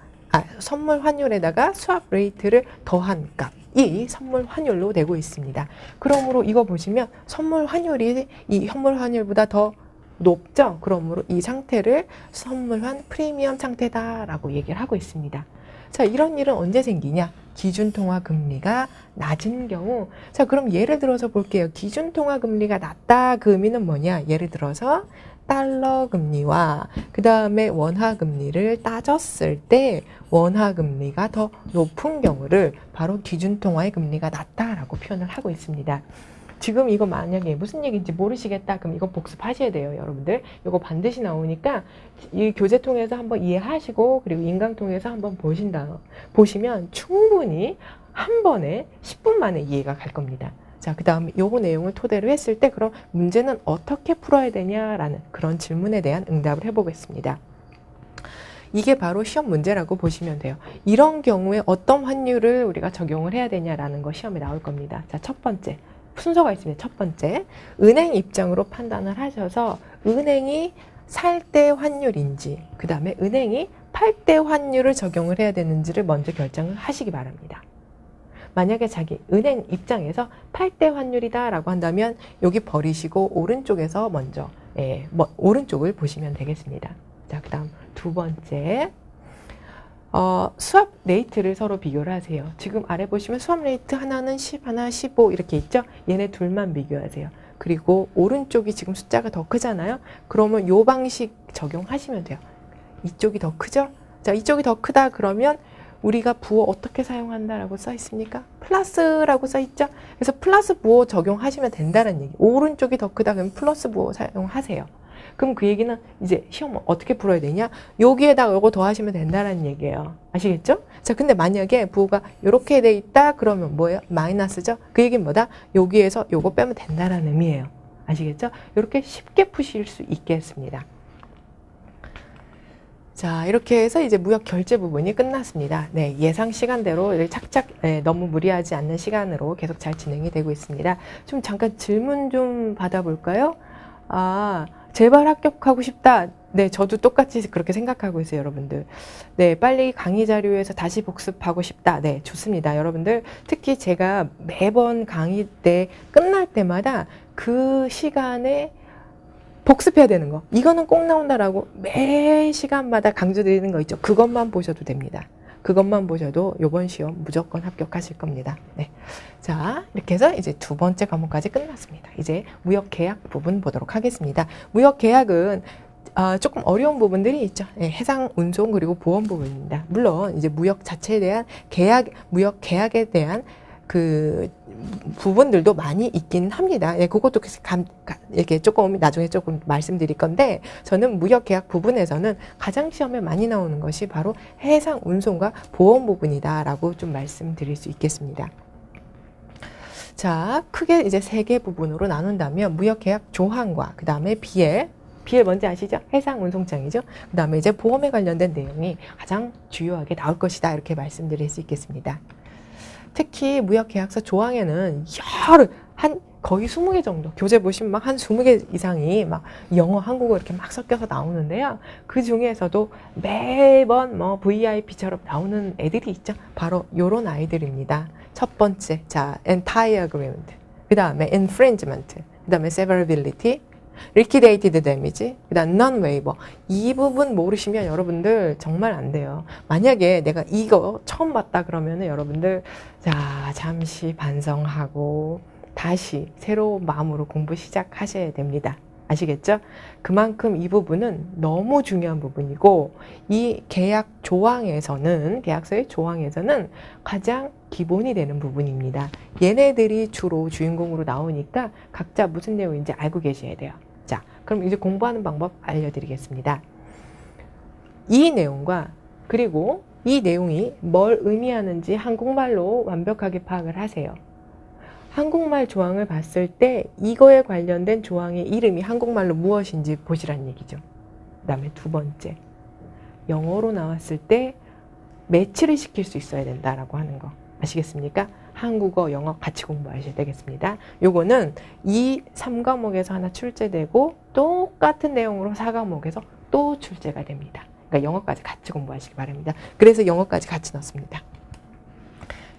스왑 레이트를 더한 값이 선물 환율로 되고 있습니다. 그러므로 이거 보시면 선물 환율이 이 현물 환율보다 더 높죠. 그러므로 이 상태를 선물환 프리미엄 상태다라고 얘기를 하고 있습니다. 자, 이런 일은 언제 생기냐? 기준통화 금리가 낮은 경우. 자, 그럼 예를 들어서 볼게요. 기준통화 금리가 낮다. 그 의미는 뭐냐? 예를 들어서 달러 금리와 그 다음에 원화 금리를 따졌을 때 원화 금리가 더 높은 경우를 바로 기준통화의 금리가 낮다라고 표현을 하고 있습니다. 지금 이거 만약에 무슨 얘기인지 모르시겠다. 그럼 이거 복습하셔야 돼요, 여러분들. 이거 반드시 나오니까 이 교재 통해서 한번 이해하시고 그리고 인강 통해서 한번 보시면 충분히 한 번에 10분 만에 이해가 갈 겁니다. 자, 그 다음에 요거 내용을 토대로 했을 때 그럼 문제는 어떻게 풀어야 되냐라는 그런 질문에 대한 응답을 해보겠습니다. 이게 바로 시험 문제라고 보시면 돼요. 이런 경우에 어떤 환율을 우리가 적용을 해야 되냐라는 거 시험에 나올 겁니다. 자, 첫 번째. 순서가 있습니다. 첫 번째, 은행 입장으로 판단을 하셔서 은행이 살 때 환율인지 그 다음에 은행이 팔 때 환율을 적용을 해야 되는지를 먼저 결정을 하시기 바랍니다. 만약에 자기 은행 입장에서 팔 때 환율이다 라고 한다면 여기 버리시고 오른쪽에서 먼저 오른쪽을 보시면 되겠습니다. 자, 그 다음 2번째, 스왑 레이트를 서로 비교를 하세요. 지금 아래 보시면 스왑 레이트 하나는 10, 하나 15 이렇게 있죠? 얘네 둘만 비교하세요. 그리고 오른쪽이 지금 숫자가 더 크잖아요. 그러면 요 방식 적용하시면 돼요. 이쪽이 더 크죠? 자, 이쪽이 더 크다 그러면 우리가 부호 어떻게 사용한다라고 써 있습니까? 플러스라고 써 있죠? 그래서 플러스 부호 적용하시면 된다는 얘기. 오른쪽이 더 크다 그러면 플러스 부호 사용하세요. 그럼 그 얘기는 이제 시험 어떻게 풀어야 되냐? 여기에다가 요거 더하시면 된다는 얘기예요. 아시겠죠? 자, 근데 만약에 부호가 이렇게 돼 있다 그러면 뭐예요? 마이너스죠? 그 얘기는 뭐다? 여기에서 요거 빼면 된다는 의미예요. 아시겠죠? 이렇게 쉽게 푸실 수 있겠습니다. 자, 이렇게 해서 이제 무역 결제 부분이 끝났습니다. 네, 예상 시간대로 이렇게 착착, 너무 무리하지 않는 시간으로 계속 잘 진행이 되고 있습니다. 좀 잠깐 질문 좀 받아볼까요? 아, 제발 합격하고 싶다. 네, 저도 똑같이 그렇게 생각하고 있어요, 여러분들. 네, 빨리 강의 자료에서 다시 복습하고 싶다. 네, 좋습니다, 여러분들. 특히 제가 매번 강의 때 끝날 때마다 그 시간에 복습해야 되는 거. 이거는 꼭 나온다라고 매 시간마다 강조드리는 거 있죠. 그것만 보셔도 됩니다. 그것만 보셔도 이번 시험 무조건 합격하실 겁니다. 네. 자, 이렇게 해서 이제 두 번째 과목까지 끝났습니다. 이제 무역계약 부분 보도록 하겠습니다. 무역계약은 조금 어려운 부분들이 있죠. 네, 해상, 운송, 그리고 보험 부분입니다. 물론 이제 무역 자체에 대한 무역 계약에 대한 그 부분들도 많이 있긴 합니다. 예, 그것도 이렇게 조금 나중에 조금 말씀드릴 건데, 저는 무역 계약 부분에서는 가장 시험에 많이 나오는 것이 바로 해상 운송과 보험 부분이다라고 좀 말씀드릴 수 있겠습니다. 자, 크게 이제 세 개 부분으로 나눈다면 무역 계약 조항과 그 다음에 BL 뭔지 아시죠? 해상 운송장이죠. 그 다음에 이제 보험에 관련된 내용이 가장 주요하게 나올 것이다, 이렇게 말씀드릴 수 있겠습니다. 특히 무역계약서 조항에는 거의 20개 정도, 교재 보시면 막 한 20개 이상이 막 영어, 한국어 이렇게 막 섞여서 나오는데요. 그 중에서도 매번 뭐 VIP처럼 나오는 애들이 있죠. 바로 요런 아이들입니다. 첫 번째, 자, entire agreement. 그 다음에 infringement. 그 다음에 severability. liquidated damage, 그 다음 non-waiver. 이 부분 모르시면 여러분들 정말 안 돼요. 만약에 내가 이거 처음 봤다 그러면은 여러분들, 자, 잠시 반성하고 다시 새로운 마음으로 공부 시작하셔야 됩니다. 아시겠죠? 그만큼 이 부분은 너무 중요한 부분이고, 이 계약서의 조항에서는 가장 기본이 되는 부분입니다. 얘네들이 주로 주인공으로 나오니까 각자 무슨 내용인지 알고 계셔야 돼요. 자, 그럼 이제 공부하는 방법 알려드리겠습니다. 이 내용과 그리고 이 내용이 뭘 의미하는지 한국말로 완벽하게 파악을 하세요. 한국말 조항을 봤을 때 이거에 관련된 조항의 이름이 한국말로 무엇인지 보시라는 얘기죠. 그 다음에 두 번째, 영어로 나왔을 때 매치를 시킬 수 있어야 된다라고 하는 거 아시겠습니까? 한국어, 영어 같이 공부하셔야 되겠습니다. 요거는 이 3과목에서 하나 출제되고 똑같은 내용으로 4과목에서 또 출제가 됩니다. 그러니까 영어까지 같이 공부하시기 바랍니다. 그래서 영어까지 같이 넣습니다.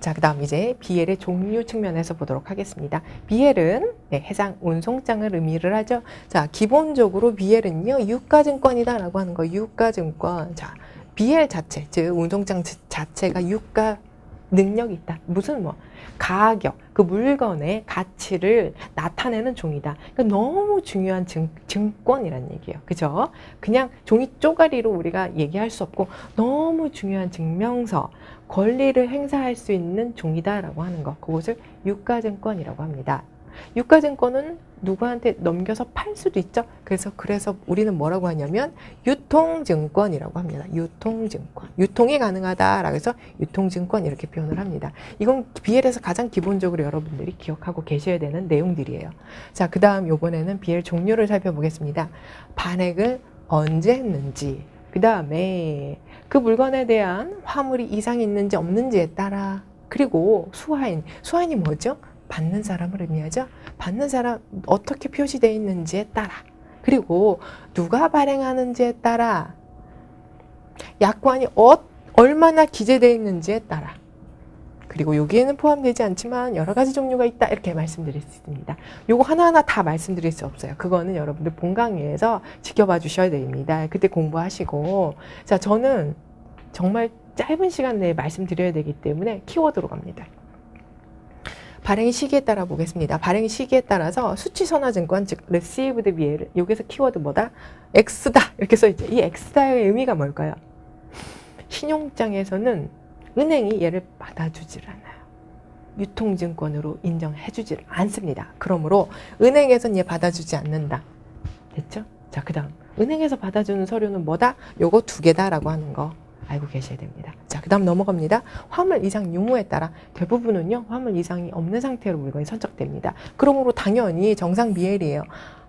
자, 그 다음 이제 BL의 종류 측면에서 보도록 하겠습니다. BL은 해상 운송장을 의미를 하죠. 자, 기본적으로 BL은요, 유가증권이다라고 하는 거, 유가증권. 자, BL 자체, 즉 운송장 자체가 유가 능력이 있다. 무슨 가격, 그 물건의 가치를 나타내는 종이다. 그러니까 너무 중요한 증권이라는 얘기예요. 그죠? 그냥 종이 쪼가리로 우리가 얘기할 수 없고 너무 중요한 증명서, 권리를 행사할 수 있는 종이다라고 하는 거. 그것을 유가증권이라고 합니다. 유가증권은 누구한테 넘겨서 팔 수도 있죠. 그래서 우리는 뭐라고 하냐면 유통증권이라고 합니다. 유통증권. 유통이 가능하다라고 해서 유통증권 이렇게 표현을 합니다. 이건 BL에서 가장 기본적으로 여러분들이 기억하고 계셔야 되는 내용들이에요. 자, 그 다음 요번에는 BL 종류를 살펴보겠습니다. 반액을 언제 했는지, 그 다음에 그 물건에 대한 화물이 이상이 있는지 없는지에 따라, 그리고 수화인이 뭐죠? 받는 사람을 의미하죠. 받는 사람 어떻게 표시되어 있는지에 따라, 그리고 누가 발행하는지에 따라, 약관이 얼마나 기재되어 있는지에 따라, 그리고 여기에는 포함되지 않지만 여러 가지 종류가 있다, 이렇게 말씀드릴 수 있습니다. 요거 하나하나 다 말씀드릴 수 없어요. 그거는 여러분들 본 강의에서 지켜봐 주셔야 됩니다. 그때 공부하시고. 자, 저는 정말 짧은 시간 내에 말씀드려야 되기 때문에 키워드로 갑니다. 발행 시기에 따라 보겠습니다. 발행 시기에 따라서 수취선화증권, 즉 received BL, 여기서 키워드 뭐다? X다, 이렇게 써있죠. 이 X다의 의미가 뭘까요? 신용장에서는 은행이 얘를 받아주질 않아요. 유통증권으로 인정해주질 않습니다. 그러므로 은행에서는 얘 받아주지 않는다. 됐죠? 자, 그 다음 은행에서 받아주는 서류는 뭐다? 요거 두 개다라고 하는 거 알고 계셔야 됩니다. 자, 그 다음 넘어갑니다. 화물 이상 유무에 따라 대부분은요, 화물 이상이 없는 상태로 물건이 선적됩니다. 그러므로 당연히 정상 BL이에요.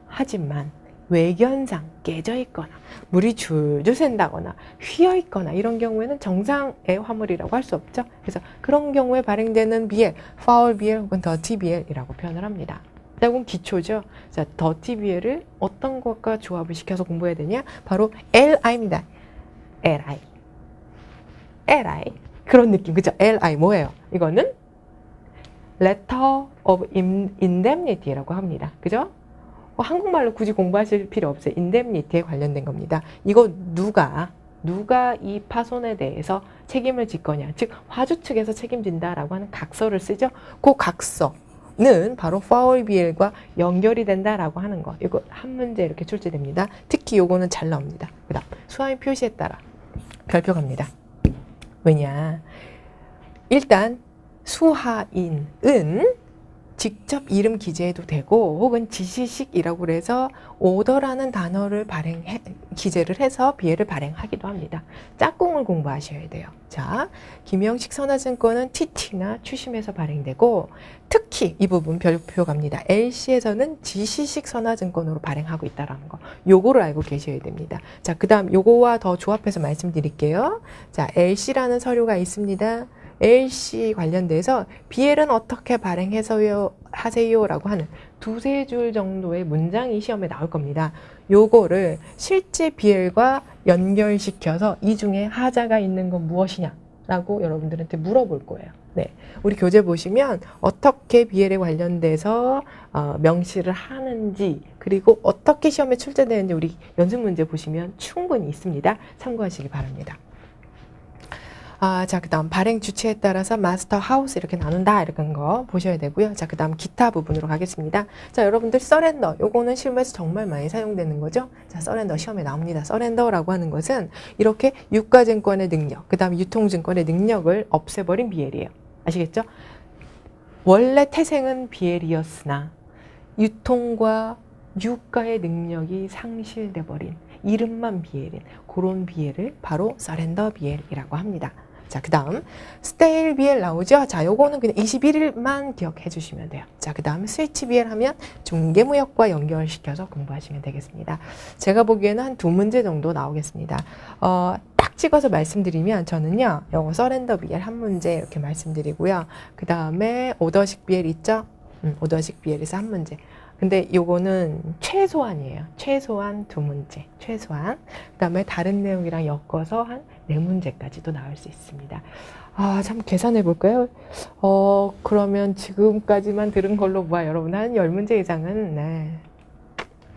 하지만 외견상 깨져 있거나 물이 줄줄 샌다거나 휘어 있거나 이런 경우에는 정상의 화물이라고 할 수 없죠. 그래서 그런 경우에 발행되는 BL, foul BL 혹은 dirty BL이라고 표현을 합니다. 자, 그럼 기초죠. 자, dirty BL을 어떤 것과 조합을 시켜서 공부해야 되냐? 바로 LI입니다. LI. LI. 그런 느낌, 그죠? LI 뭐예요? 이거는 Letter of Indemnity라고 합니다. 그죠? 한국말로 굳이 공부하실 필요 없어요. indemnity에 관련된 겁니다. 이거 누가 이 파손에 대해서 책임을 질 거냐, 즉 화주 측에서 책임진다라고 하는 각서를 쓰죠. 그 각서는 바로 foul BL과 연결이 된다라고 하는 거. 이거 한 문제 이렇게 출제됩니다. 특히 요거는 잘 나옵니다. 그다음 수화인 표시에 따라 별표 갑니다. 왜냐? 일단 수하인은 직접 이름 기재해도 되고 혹은 지시식이라고 그래서 오더라는 단어를 기재를 해서 BL을 발행하기도 합니다. 짝꿍을 공부하셔야 돼요. 자, 김영식 선화증권은 TT나 추심에서 발행되고 특히 이 부분 별표 갑니다. LC에서는 지시식 선화증권으로 발행하고 있다는 거. 요거를 알고 계셔야 됩니다. 자, 그 다음 요거와 더 조합해서 말씀드릴게요. 자, LC라는 서류가 있습니다. LC 관련돼서 BL은 어떻게 발행해서요 하세요 라고 하는 두세 줄 정도의 문장이 시험에 나올 겁니다. 요거를 실제 BL과 연결시켜서 이 중에 하자가 있는 건 무엇이냐 라고 여러분들한테 물어볼 거예요. 네, 우리 교재 보시면 어떻게 BL에 관련돼서 명시를 하는지 그리고 어떻게 시험에 출제되는지 우리 연습 문제 보시면 충분히 있습니다. 참고하시기 바랍니다. 자, 그 다음 발행 주체에 따라서 마스터 하우스 이렇게 나눈다 이런 거 보셔야 되고요. 자, 그 다음 기타 부분으로 가겠습니다. 자, 여러분들 서렌더 요거는 실무에서 정말 많이 사용되는 거죠. 자, 서렌더 시험에 나옵니다. 서렌더라고 하는 것은 이렇게 유가증권의 능력, 그 다음 유통증권의 능력을 없애버린 BL이에요. 아시겠죠? 원래 태생은 BL이었으나 유통과 유가의 능력이 상실돼 버린 이름만 BL인 그런 BL을 바로 서렌더 BL이라고 합니다. 자, 그 다음 스테일 BL 나오죠. 자, 요거는 그냥 21일만 기억해 주시면 돼요. 자, 그 다음 스위치 BL 하면 중개무역과 연결시켜서 공부하시면 되겠습니다. 제가 보기에는 한 2문제 정도 나오겠습니다. 딱 찍어서 말씀드리면 저는요, 요거 서렌더 BL 한 문제 이렇게 말씀드리고요. 그 다음에 오더식 BL 있죠? 오더식 BL에서 한 문제. 근데 요거는 최소한이에요. 최소한 2문제. 최소한. 그 다음에 다른 내용이랑 엮어서 한 4문제까지도 나올 수 있습니다. 참 계산해 볼까요? 그러면 지금까지만 들은 걸로 여러분 한 10문제 이상은, 네.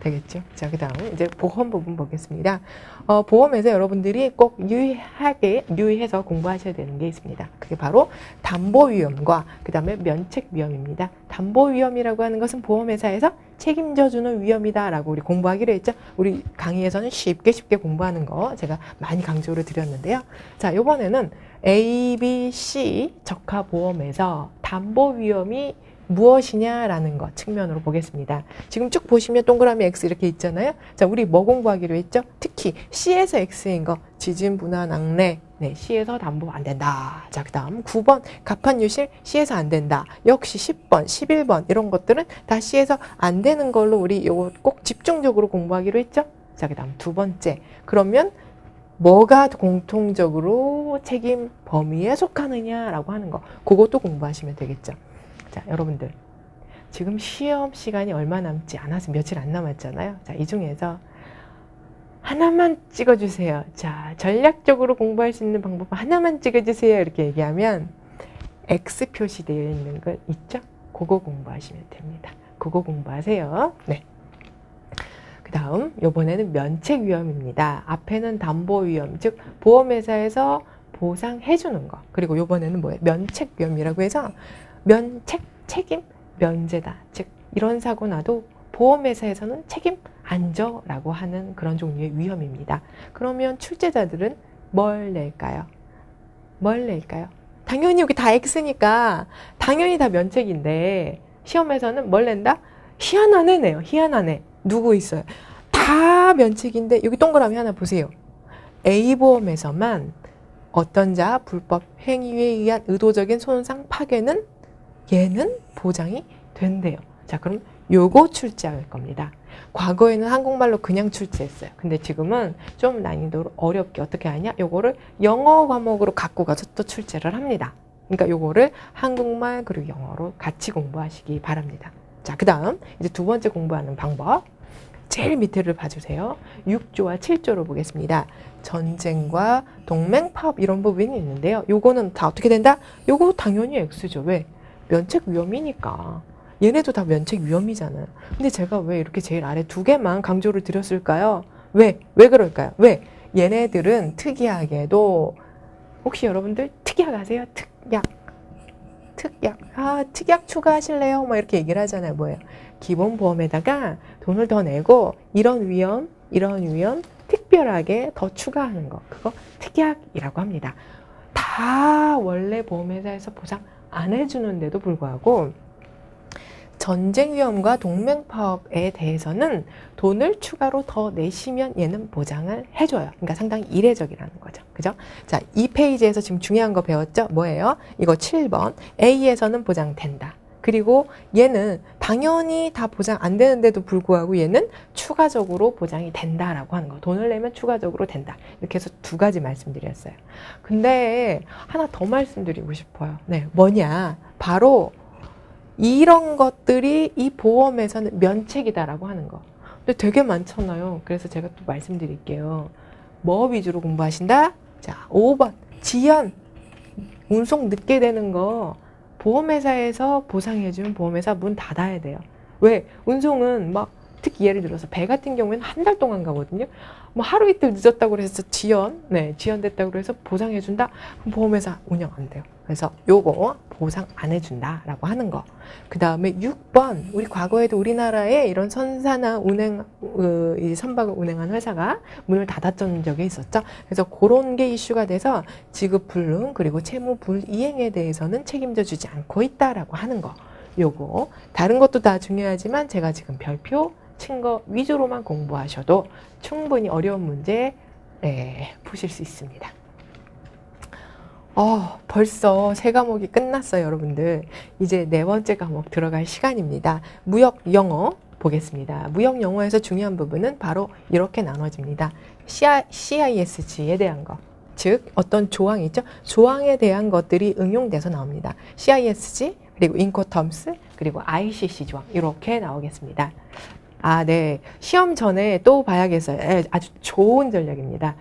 되겠죠. 자, 그 다음 이제 보험 부분 보겠습니다. 보험에서 여러분들이 꼭 유의해서 공부하셔야 되는 게 있습니다. 그게 바로 담보위험과 그 다음에 면책위험입니다. 담보위험이라고 하는 것은 보험회사에서 책임져주는 위험이다 라고 우리 공부하기로 했죠. 우리 강의에서는 쉽게 공부하는 거 제가 많이 강조를 드렸는데요. 자, 이번에는 A, B, C 적합보험에서 담보위험이 무엇이냐라는 것 측면으로 보겠습니다. 지금 쭉 보시면 동그라미 X 이렇게 있잖아요. 자, 우리 뭐 공부하기로 했죠? 특히 C에서 X인 거, 지진, 분화, 낙뢰. 네, C에서 담보 안 된다. 자, 그 다음 9번 가판유실 C에서 안 된다. 역시 10번, 11번 이런 것들은 다 C에서 안 되는 걸로 우리 요거 꼭 집중적으로 공부하기로 했죠? 자, 그 다음 2번째. 그러면 뭐가 공통적으로 책임 범위에 속하느냐라고 하는 거. 그것도 공부하시면 되겠죠. 자, 여러분들 지금 시험 시간이 얼마 남지 않아서 며칠 안 남았잖아요. 자, 이 중에서 하나만 찍어주세요. 자, 전략적으로 공부할 수 있는 방법 하나만 찍어주세요. 이렇게 얘기하면 X 표시되어 있는 거 있죠? 그거 공부하시면 됩니다. 그거 공부하세요. 네. 그 다음 요번에는 면책위험입니다. 앞에는 담보위험, 즉 보험회사에서 보상해주는 거. 그리고 요번에는 뭐예요? 면책위험이라고 해서 책임 면제다. 즉 이런 사고 나도 보험회사에서는 책임 안 져라고 하는 그런 종류의 위험입니다. 그러면 출제자들은 뭘 낼까요? 뭘 낼까요? 당연히 여기 다 X니까 당연히 다 면책인데 시험에서는 뭘 낸다? 희한한 애네요. 희한한 애. 누구 있어요? 다 면책인데 여기 동그라미 하나 보세요. A보험에서만 어떤 자 불법 행위에 의한 의도적인 손상 파괴는 얘는 보장이 된대요. 자, 그럼 요거 출제할 겁니다. 과거에는 한국말로 그냥 출제했어요. 근데 지금은 좀 난이도를 어렵게 어떻게 하냐? 요거를 영어 과목으로 갖고 가서 또 출제를 합니다. 그러니까 요거를 한국말 그리고 영어로 같이 공부하시기 바랍니다. 자, 그 다음 이제 두 번째 공부하는 방법. 제일 밑에를 봐주세요. 6조와 7조로 보겠습니다. 전쟁과 동맹 파업 이런 부분이 있는데요. 요거는 다 어떻게 된다? 요거 당연히 X죠. 왜? 면책 위험이니까. 얘네도 다 면책 위험이잖아요. 근데 제가 왜 이렇게 제일 아래 두 개만 강조를 드렸을까요? 왜? 왜 그럴까요? 왜? 얘네들은 특이하게도 혹시 여러분들 특약 아세요? 특약. 특약 추가하실래요? 뭐 이렇게 얘기를 하잖아요. 뭐예요? 기본보험에다가 돈을 더 내고 이런 위험 특별하게 더 추가하는 거. 그거 특약이라고 합니다. 다 원래 보험회사에서 보상 안 해주는데도 불구하고 전쟁 위험과 동맹 파업에 대해서는 돈을 추가로 더 내시면 얘는 보장을 해줘요. 그러니까 상당히 이례적이라는 거죠. 그죠? 자, 이 페이지에서 지금 중요한 거 배웠죠? 뭐예요? 이거 7번. A에서는 보장된다. 그리고 얘는 당연히 다 보장 안 되는데도 불구하고 얘는 추가적으로 보장이 된다라고 하는 거. 돈을 내면 추가적으로 된다. 이렇게 해서 두 가지 말씀드렸어요. 근데 하나 더 말씀드리고 싶어요. 네, 뭐냐? 바로 이런 것들이 이 보험에서는 면책이다라고 하는 거. 근데 되게 많잖아요. 그래서 제가 또 말씀드릴게요. 뭐 위주로 공부하신다? 자, 5번. 지연. 운송 늦게 되는 거. 보험회사에서 보상해주면 보험회사 문 닫아야 돼요. 왜? 운송은 막 특히 예를 들어서 배 같은 경우에는 한 달 동안 가거든요. 뭐 하루 이틀 늦었다고 해서 지연됐다고 해서 보상해준다? 그럼 보험회사 운영 안 돼요. 그래서 요거 보상 안 해준다라고 하는 거. 그 다음에 6번. 우리 과거에도 우리나라에 이런 선사나 이 선박을 운행한 회사가 문을 닫았던 적이 있었죠. 그래서 그런 게 이슈가 돼서 지급 불능 그리고 채무 불이행에 대해서는 책임져 주지 않고 있다라고 하는 거. 요거. 다른 것도 다 중요하지만 제가 지금 별표 친 거 위주로만 공부하셔도 충분히 어려운 문제 푸실 수 있습니다. 벌써 세 과목이 끝났어요, 여러분들. 이제 네 번째 과목 들어갈 시간입니다. 무역 영어 보겠습니다. 무역 영어에서 중요한 부분은 바로 이렇게 나눠집니다. CISG에 대한 거. 즉 어떤 조항이 있죠? 조항에 대한 것들이 응용돼서 나옵니다. CISG, 그리고 인코텀스, 그리고 ICC 조항 이렇게 나오겠습니다. 네. 시험 전에 또 봐야겠어요. 아주 좋은 전략입니다.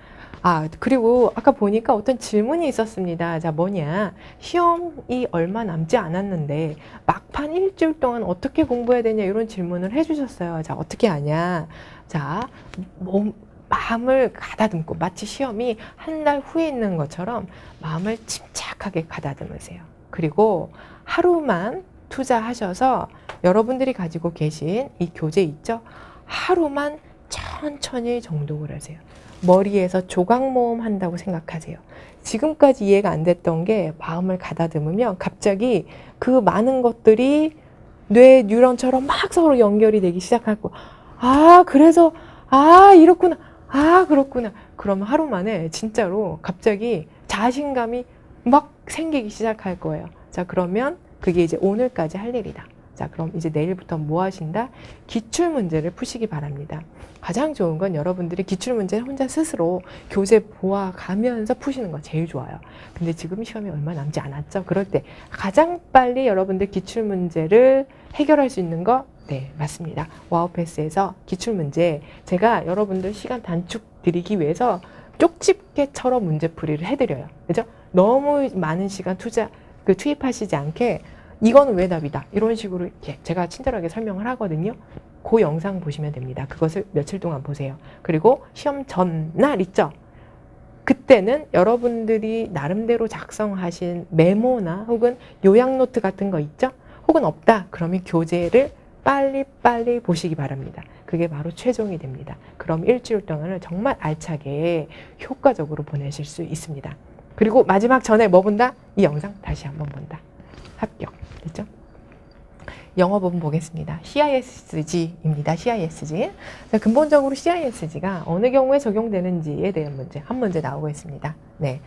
그리고 아까 보니까 어떤 질문이 있었습니다. 자, 뭐냐. 시험이 얼마 남지 않았는데 막판 일주일 동안 어떻게 공부해야 되냐 이런 질문을 해주셨어요. 자, 어떻게 하냐. 자, 마음을 가다듬고 마치 시험이 한 달 후에 있는 것처럼 마음을 침착하게 가다듬으세요. 그리고 하루만 투자하셔서 여러분들이 가지고 계신 이 교재 있죠? 하루만 천천히 정독을 하세요. 머리에서 조각 모음 한다고 생각하세요. 지금까지 이해가 안 됐던 게 마음을 가다듬으면 갑자기 그 많은 것들이 뇌 뉴런처럼 막 서로 연결이 되기 시작할 거. 그래서 이렇구나. 그렇구나. 그러면 하루 만에 진짜로 갑자기 자신감이 막 생기기 시작할 거예요. 자, 그러면 그게 이제 오늘까지 할 일이다. 자, 그럼 이제 내일부터 뭐 하신다? 기출문제를 푸시기 바랍니다. 가장 좋은 건 여러분들이 기출문제를 혼자 스스로 교재 보아가면서 푸시는 거 제일 좋아요. 근데 지금 시험이 얼마 남지 않았죠? 그럴 때 가장 빨리 여러분들 기출문제를 해결할 수 있는 거 맞습니다. 와우패스에서 기출문제 제가 여러분들 시간 단축 드리기 위해서 쪽집게처럼 문제풀이를 해드려요. 그죠? 너무 많은 시간 투입하시지 않게 이건 왜 답이다 이런 식으로 이렇게 제가 친절하게 설명을 하거든요. 그 영상 보시면 됩니다. 그것을 며칠 동안 보세요. 그리고 시험 전날 있죠. 그때는 여러분들이 나름대로 작성하신 메모나 혹은 요약노트 같은 거 있죠. 혹은 없다 그러면 교재를 빨리 보시기 바랍니다. 그게 바로 최종이 됩니다. 그럼 일주일 동안을 정말 알차게 효과적으로 보내실 수 있습니다. 그리고 마지막 전에 뭐 본다? 이 영상 다시 한번 본다. 합격. 됐죠? 영어 부분 보겠습니다. CISG입니다. CISG. 자, 근본적으로 CISG가 어느 경우에 적용되는지에 대한 문제, 한 문제 나오고 있습니다. 네.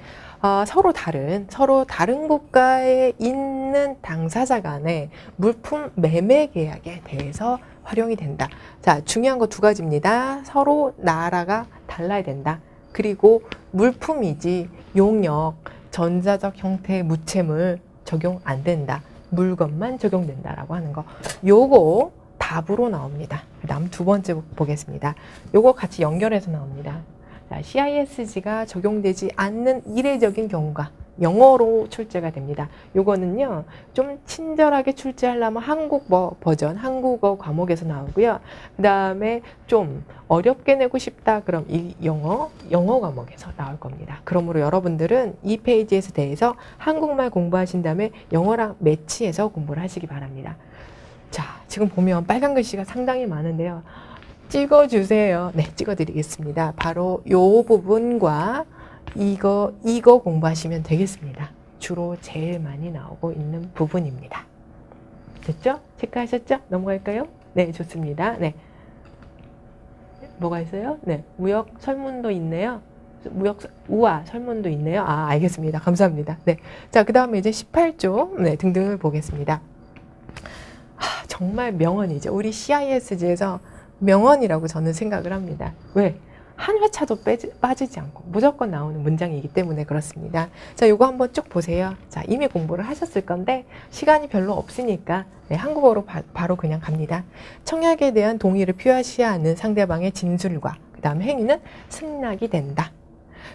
서로 다른 국가에 있는 받는 당사자 간의 물품 매매 계약에 대해서 활용이 된다. 자, 중요한 거 두 가지입니다. 서로 나라가 달라야 된다. 그리고 물품이지 용역, 전자적 형태의 무채물 적용 안 된다. 물건만 적용된다라고 하는 거. 요거 답으로 나옵니다. 그 다음 두 번째 보겠습니다. 요거 같이 연결해서 나옵니다. 자, CISG가 적용되지 않는 이례적인 경우가 영어로 출제가 됩니다. 요거는요, 좀 친절하게 출제하려면 한국어 버전, 한국어 과목에서 나오고요. 그 다음에 좀 어렵게 내고 싶다, 그럼 이 영어 과목에서 나올 겁니다. 그러므로 여러분들은 이 페이지에서 대해서 한국말 공부하신 다음에 영어랑 매치해서 공부를 하시기 바랍니다. 자, 지금 보면 빨간 글씨가 상당히 많은데요. 찍어주세요. 네, 찍어드리겠습니다. 바로 요 부분과 이거 공부하시면 되겠습니다. 주로 제일 많이 나오고 있는 부분입니다. 됐죠? 체크하셨죠? 넘어갈까요? 네, 좋습니다. 네. 뭐가 있어요? 네, 무역 설문도 있네요. 우화 설문도 있네요. 아, 알겠습니다. 감사합니다. 네. 자, 그 다음에 이제 18조, 네, 등등을 보겠습니다. 정말 명언이죠. 우리 CISG에서 명언이라고 저는 생각을 합니다. 왜? 한 회차도 빠지지 않고 무조건 나오는 문장이기 때문에 그렇습니다. 자, 요거 한번 쭉 보세요. 자, 이미 공부를 하셨을 건데 시간이 별로 없으니까 네, 한국어로 바로 그냥 갑니다. 청약에 대한 동의를 표시해야 하는 상대방의 진술과 그 다음 행위는 승낙이 된다.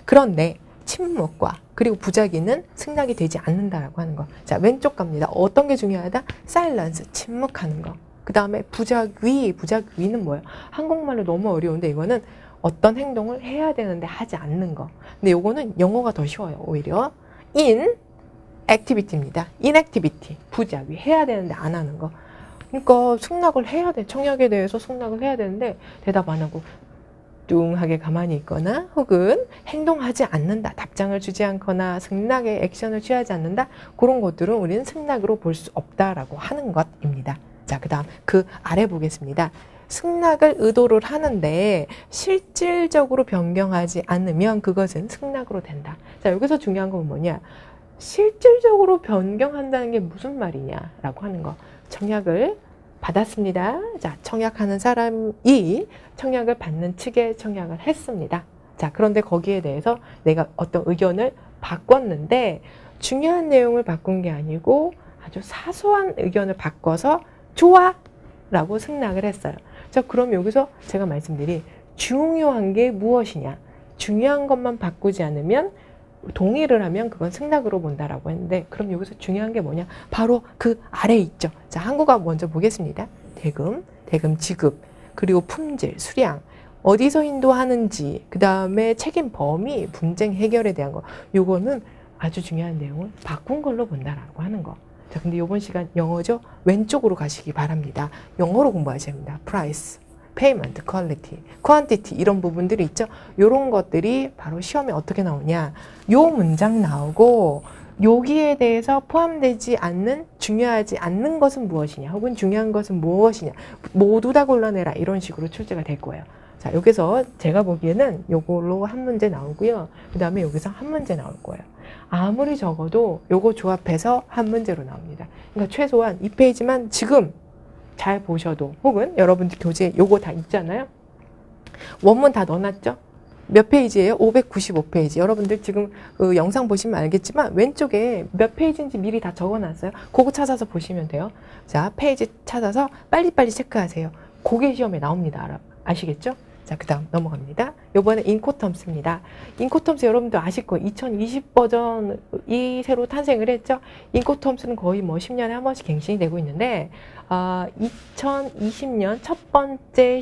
그런데 침묵과 그리고 부작위는 승낙이 되지 않는다라고 하는 거. 자, 왼쪽 갑니다. 어떤 게 중요하다? silence, 침묵하는 거. 그 다음에 부작위는 뭐예요? 한국말로 너무 어려운데 이거는 어떤 행동을 해야 되는데 하지 않는 거. 근데 요거는 영어가 더 쉬워요, 오히려. inactivity입니다. inactivity, 부작위, 해야 되는데 안 하는 거. 그러니까 승낙을 해야 돼. 청약에 대해서 승낙을 해야 되는데 대답 안 하고 뚱하게 가만히 있거나 혹은 행동하지 않는다. 답장을 주지 않거나 승낙에 액션을 취하지 않는다. 그런 것들은 우리는 승낙으로 볼 수 없다라고 하는 것입니다. 자, 그 다음 그 아래 보겠습니다. 승낙을 의도를 하는데 실질적으로 변경하지 않으면 그것은 승낙으로 된다. 자, 여기서 중요한 건 뭐냐? 실질적으로 변경한다는 게 무슨 말이냐라고 하는 거. 청약을 받았습니다. 자, 청약하는 사람이 청약을 받는 측에 청약을 했습니다. 자, 그런데 거기에 대해서 내가 어떤 의견을 바꿨는데 중요한 내용을 바꾼 게 아니고 아주 사소한 의견을 바꿔서 좋아! 라고 승낙을 했어요. 자, 그럼 여기서 제가 말씀드린 중요한 게 무엇이냐? 중요한 것만 바꾸지 않으면 동의를 하면 그건 승낙으로 본다라고 했는데 그럼 여기서 중요한 게 뭐냐? 바로 그 아래에 있죠. 자, 한국어 먼저 보겠습니다. 대금 지급, 그리고 품질, 수량, 어디서 인도하는지, 그 다음에 책임 범위, 분쟁 해결에 대한 거. 요거는 아주 중요한 내용을 바꾼 걸로 본다라고 하는 거. 자, 근데 이번 시간 영어죠? 왼쪽으로 가시기 바랍니다. 영어로 공부하셔야 합니다. price, payment, quality, quantity 이런 부분들이 있죠? 이런 것들이 바로 시험에 어떻게 나오냐? 요 문장 나오고 여기에 대해서 포함되지 않는, 중요하지 않는 것은 무엇이냐? 혹은 중요한 것은 무엇이냐? 모두 다 골라내라. 이런 식으로 출제가 될 거예요. 자, 여기서 제가 보기에는 요걸로 한 문제 나오고요. 그 다음에 여기서 한 문제 나올 거예요. 아무리 적어도 요거 조합해서 한 문제로 나옵니다. 그러니까 최소한 이 페이지만 지금 잘 보셔도, 혹은 여러분들 교재에 요거 다 있잖아요. 원문 다 넣어놨죠? 몇 페이지예요? 595페이지. 여러분들 지금 그 영상 보시면 알겠지만 왼쪽에 몇 페이지인지 미리 다 적어놨어요. 그거 찾아서 보시면 돼요. 자, 페이지 찾아서 빨리빨리 체크하세요. 그게 시험에 나옵니다. 아시겠죠? 자, 그 다음 넘어갑니다. 요번에 인코텀스입니다. 인코텀스 여러분들 아실 거예요. 2020 버전이 새로 탄생을 했죠. 인코텀스는 거의 뭐 10년에 한 번씩 갱신이 되고 있는데 2020년 첫 번째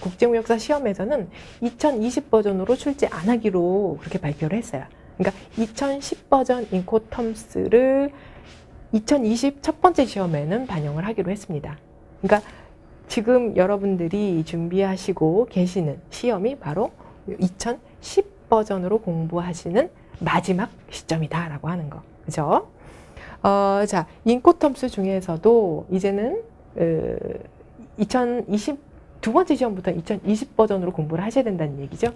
국제무역사 시험에서는 2020 버전으로 출제 안 하기로 그렇게 발표를 했어요. 그러니까 2010 버전 인코텀스를 2020 첫 번째 시험에는 반영을 하기로 했습니다. 그러니까 지금 여러분들이 준비하시고 계시는 시험이 바로 2010 버전으로 공부하시는 마지막 시점이다라고 하는 거. 그죠? 자, 인코텀스 중에서도 이제는 2020 두 번째 시험부터 2020 버전으로 공부를 하셔야 된다는 얘기죠.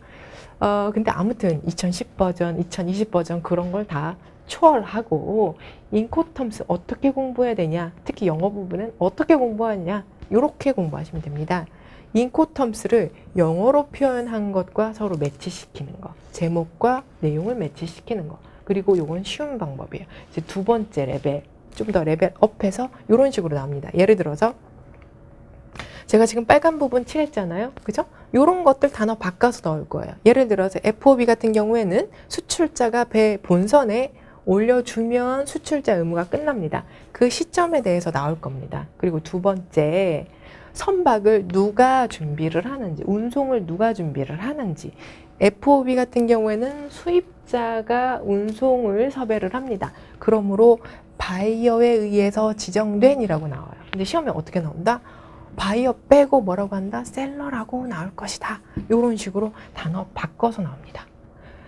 근데 아무튼 2010 버전, 2020 버전 그런 걸 다 액추얼하고 인코텀스 어떻게 공부해야 되냐, 특히 영어 부분은 어떻게 공부하느냐, 이렇게 공부하시면 됩니다. 인코텀스를 영어로 표현한 것과 서로 매치시키는 거, 제목과 내용을 매치시키는 거, 그리고 요건 쉬운 방법이에요. 이제 두 번째 레벨, 좀 더 레벨업해서 이런 식으로 나옵니다. 예를 들어서 제가 지금 빨간 부분 칠했잖아요. 그죠? 요런 것들 단어 바꿔서 넣을 거예요. 예를 들어서 FOB 같은 경우에는 수출자가 배 본선에 올려주면 수출자 의무가 끝납니다. 그 시점에 대해서 나올 겁니다. 그리고 두 번째, 선박을 누가 준비를 하는지, 운송을 누가 준비를 하는지. FOB 같은 경우에는 수입자가 운송을 섭외를 합니다. 그러므로 바이어에 의해서 지정된 이라고 나와요. 근데 시험에 어떻게 나온다? 바이어 빼고 뭐라고 한다? 셀러라고 나올 것이다. 이런 식으로 단어 바꿔서 나옵니다.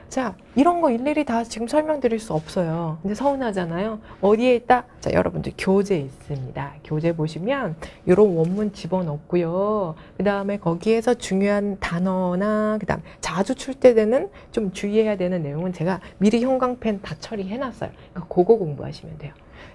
자, 이런 거 일일이 다 지금 설명드릴 수 없어요. 근데 서운하잖아요. 어디에 있다? 자, 여러분들 교재 있습니다. 교재 보시면 이런 원문 집어넣고요. 그 다음에 거기에서 중요한 단어나 그 다음 자주 출제되는 좀 주의해야 되는 내용은 제가 미리 형광펜 다 처리해놨어요. 그러니까 그거 공부하시면 돼요.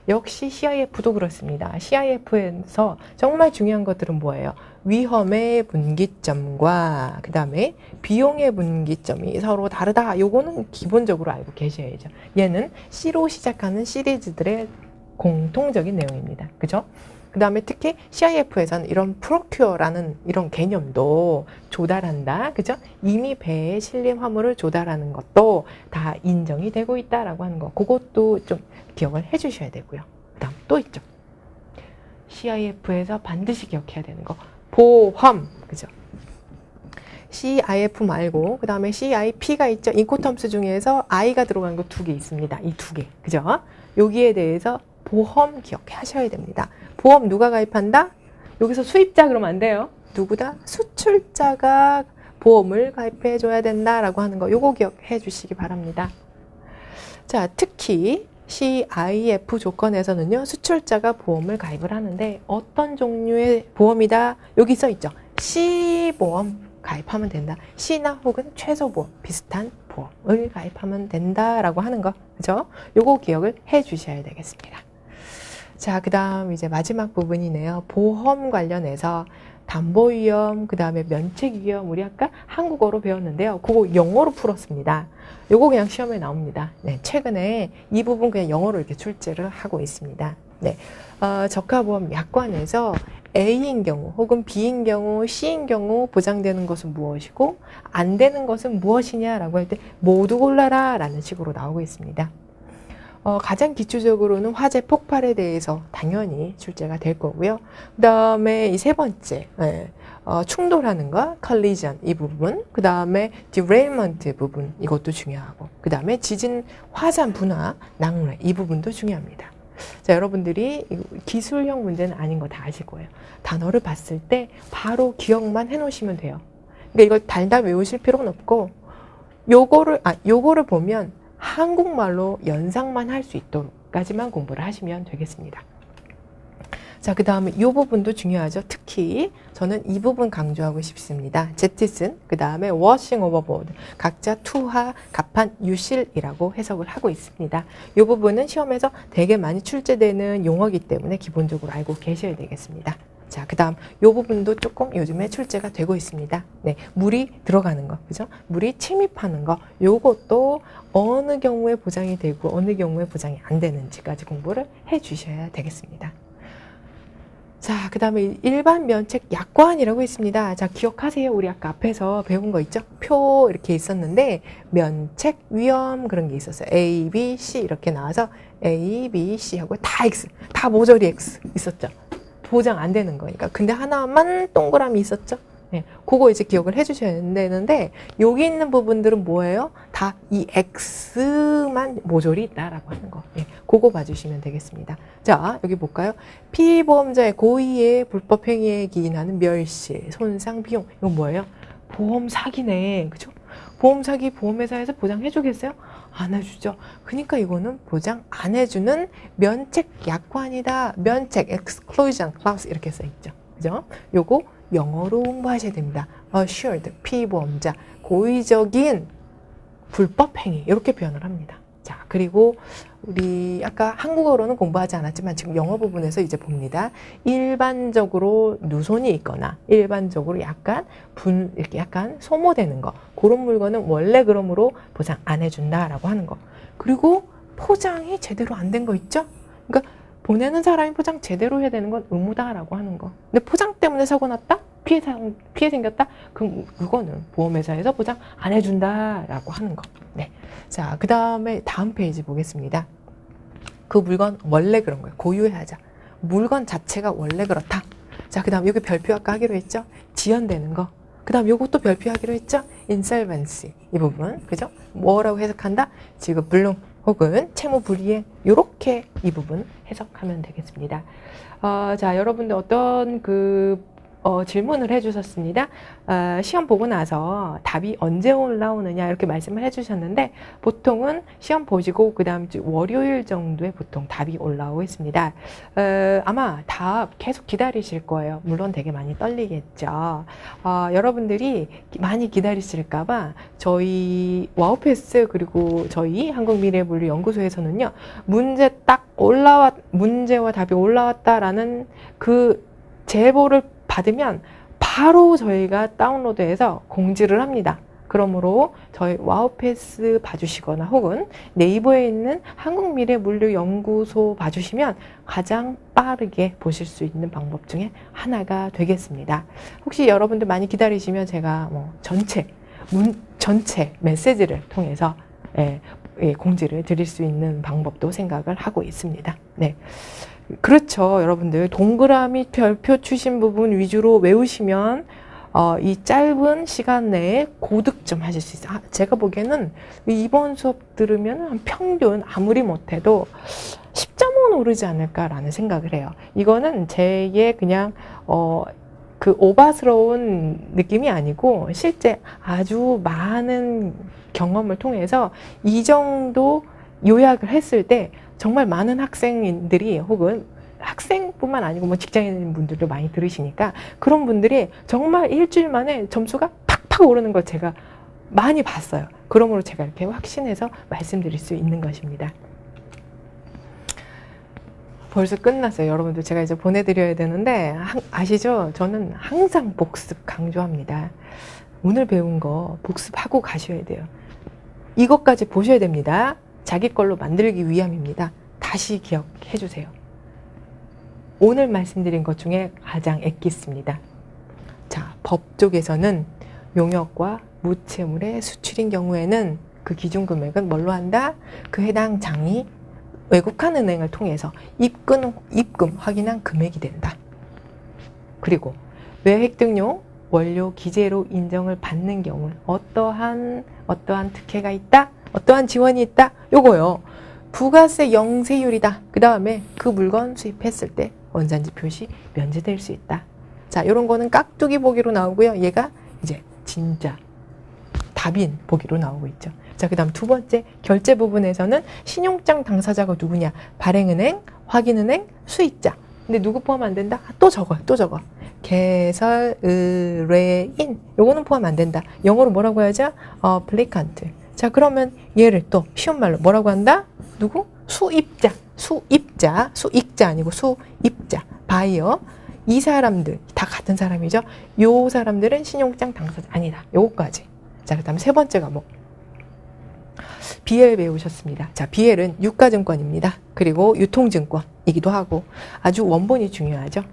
역시 CIF도 그렇습니다. CIF에서 정말 중요한 것들은 뭐예요? 위험의 분기점과 그 다음에 비용의 분기점이 서로 다르다. 요거는 기본적으로 알고 계셔야죠. 얘는 C로 시작하는 시리즈들의 공통적인 내용입니다. 그죠? 그 다음에 특히 CIF에서는 이런 프로큐어라는 이런 개념도 조달한다. 그죠? 이미 배에 실린 화물을 조달하는 것도 다 인정이 되고 있다라고 하는 거. 그것도 좀 기억을 해 주셔야 되고요. 그 다음 또 있죠. CIF에서 반드시 기억해야 되는 거. 보험. 그죠? CIF 말고 그 다음에 CIP가 있죠. 인코텀스 중에서 I가 들어간 거 두 개 있습니다. 이 두 개. 그죠? 여기에 대해서 보험 기억하셔야 됩니다. 보험 누가 가입한다? 여기서 수입자 그러면 안 돼요. 누구다? 수출자가 보험을 가입해 줘야 된다라고 하는 거. 요거 기억해 주시기 바랍니다. 자, 특히 CIF 조건에서는요. 수출자가 보험을 가입을 하는데 어떤 종류의 보험이다? 여기 써 있죠. C보험 가입하면 된다. C나 혹은 최소보험 비슷한 보험을 가입하면 된다라고 하는 거. 그죠? 요거 기억을 해 주셔야 되겠습니다. 자, 그 다음 이제 마지막 부분이네요. 보험 관련해서 담보위험, 그 다음에 면책위험, 우리 아까 한국어로 배웠는데요. 그거 영어로 풀었습니다. 요거 그냥 시험에 나옵니다. 네, 최근에 이 부분 그냥 영어로 이렇게 출제를 하고 있습니다. 네, 적합보험 약관에서 A인 경우 혹은 B인 경우, C인 경우 보장되는 것은 무엇이고 안 되는 것은 무엇이냐라고 할 때 모두 골라라 라는 식으로 나오고 있습니다. 가장 기초적으로는 화재 폭발에 대해서 당연히 출제가 될 거고요. 그 다음에 이 세 번째, 충돌하는 거, collision 이 부분, 그 다음에 derailment 부분 이것도 중요하고, 그 다음에 지진, 화산 분화, 낙뢰 이 부분도 중요합니다. 자, 여러분들이 기술형 문제는 아닌 거 다 아실 거예요. 단어를 봤을 때 바로 기억만 해놓으시면 돼요. 그러니까 이걸 달달 외우실 필요는 없고, 요거를 보면 한국말로 연상만 할 수 있도록까지만 공부를 하시면 되겠습니다. 자, 그 다음에 이 부분도 중요하죠. 특히 저는 이 부분 강조하고 싶습니다. 제티슨, 그 다음에 워싱 오버보드, 각자 투하, 갑판, 유실이라고 해석을 하고 있습니다. 이 부분은 시험에서 되게 많이 출제되는 용어이기 때문에 기본적으로 알고 계셔야 되겠습니다. 자, 그 다음 이 부분도 조금 요즘에 출제가 되고 있습니다. 네, 물이 들어가는 거, 그죠? 물이 침입하는 거, 요것도 어느 경우에 보장이 되고 어느 경우에 보장이 안 되는지까지 공부를 해 주셔야 되겠습니다. 자, 그 다음에 일반 면책 약관이라고 있습니다. 자, 기억하세요. 우리 아까 앞에서 배운 거 있죠? 표 이렇게 있었는데 면책 위험 그런 게 있었어요. A, B, C 이렇게 나와서 A, B, C 하고 다 X, 다 모조리 X 있었죠. 보장 안 되는 거니까. 근데 하나만 동그라미 있었죠? 네, 그거 이제 기억을 해주셔야 되는데, 여기 있는 부분들은 뭐예요? 다 이 X만 모조리 있다라고 하는 거. 네, 그거 봐주시면 되겠습니다. 자, 여기 볼까요? 피보험자의 고의의 불법 행위에 기인하는 멸실, 손상, 비용. 이건 뭐예요? 보험 사기네. 그죠? 보험 사기 보험회사에서 보장해주겠어요? 안 해주죠. 그러니까 이거는 보장 안 해주는 면책 약관이다. 면책, exclusion clause 이렇게 써있죠. 그죠? 요거 영어로 공부하셔야 됩니다. assured, 피보험자, 고의적인 불법 행위 이렇게 표현을 합니다. 자, 그리고 우리 아까 한국어로는 공부하지 않았지만 지금 영어 부분에서 이제 봅니다. 일반적으로 누손이 있거나 일반적으로 약간 이렇게 약간 소모되는 거, 그런 물건은 원래 그러므로 보상 안 해준다라고 하는 거. 그리고 포장이 제대로 안 된 거 있죠? 그러니까 보내는 사람이 포장 제대로 해야 되는 건 의무다라고 하는 거. 근데 포장 때문에 사고 났다? 피해 생겼다? 그럼 그거는 보험회사에서 보장 안 해준다라고 하는 거. 네. 자, 그 다음에 다음 페이지 보겠습니다. 그 물건 원래 그런 거예요. 고유해하자. 물건 자체가 원래 그렇다. 자, 그 다음 여기 별표 아까 하기로 했죠? 지연되는 거. 그 다음 요것도 별표하기로 했죠? insolvency. 이 부분. 그죠? 뭐라고 해석한다? 지급불능 혹은 채무불이행. 요렇게 이 부분 해석하면 되겠습니다. 자, 여러분들 어떤 질문을 해주셨습니다. 시험 보고 나서 답이 언제 올라오느냐 이렇게 말씀을 해주셨는데 보통은 시험 보시고 그 다음 주 월요일 정도에 보통 답이 올라오고 있습니다. 아마 답 계속 기다리실 거예요. 물론 되게 많이 떨리겠죠. 여러분들이 많이 기다리실까봐 저희 와우패스 그리고 저희 한국미래물리연구소에서는요. 문제와 답이 올라왔다라는 그 제보를 받으면 바로 저희가 다운로드해서 공지를 합니다. 그러므로 저희 와우패스 봐주시거나 혹은 네이버에 있는 한국미래물리연구소 봐주시면 가장 빠르게 보실 수 있는 방법 중에 하나가 되겠습니다. 혹시 여러분들 많이 기다리시면 제가 전체 메시지를 통해서 공지를 드릴 수 있는 방법도 생각을 하고 있습니다. 네. 그렇죠. 여러분들 동그라미 별표 주신 부분 위주로 외우시면 이 짧은 시간 내에 고득점 하실 수 있어요. 제가 보기에는 이번 수업 들으면 한 평균 아무리 못해도 10점은 오르지 않을까라는 생각을 해요. 이거는 제의 그냥 그 오바스러운 느낌이 아니고 실제 아주 많은 경험을 통해서 이 정도 요약을 했을 때 정말 많은 학생들이 혹은 학생뿐만 아니고 직장인 분들도 많이 들으시니까 그런 분들이 정말 일주일 만에 점수가 팍팍 오르는 걸 제가 많이 봤어요. 그러므로 제가 이렇게 확신해서 말씀드릴 수 있는 것입니다. 벌써 끝났어요. 여러분들 제가 이제 보내드려야 되는데 아시죠? 저는 항상 복습 강조합니다. 오늘 배운 거 복습하고 가셔야 돼요. 이것까지 보셔야 됩니다. 자기 걸로 만들기 위함입니다. 다시 기억해 주세요. 오늘 말씀드린 것 중에 가장 엑기스입니다. 자, 법 쪽에서는 용역과 무채물의 수출인 경우에는 그 기준 금액은 뭘로 한다? 그 해당 장이 외국한 은행을 통해서 입금 확인한 금액이 된다. 그리고 외획등용 원료 기재로 인정을 받는 경우 어떠한 특혜가 있다? 어떠한 지원이 있다? 요거요. 부가세 영세율이다. 그 다음에 그 물건 수입했을 때 원산지 표시 면제될 수 있다. 자, 요런 거는 깍두기 보기로 나오고요. 얘가 이제 진짜 답인 보기로 나오고 있죠. 자, 그 다음 두 번째 결제 부분에서는 신용장 당사자가 누구냐? 발행은행, 확인은행, 수익자. 근데 누구 포함 안 된다? 또 적어. 개설, 의뢰인. 요거는 포함 안 된다. 영어로 뭐라고 해야죠? applicant. 자, 그러면 얘를 또 쉬운 말로 뭐라고 한다? 누구? 수입자 아니고 수입자, 바이어. 이 사람들 다 같은 사람이죠. 요 사람들은 신용장 당사자 아니다. 요거까지. 자, 그 다음 세 번째 과목. BL 배우셨습니다. 자, BL은 유가증권입니다. 그리고 유통증권이기도 하고 아주 원본이 중요하죠.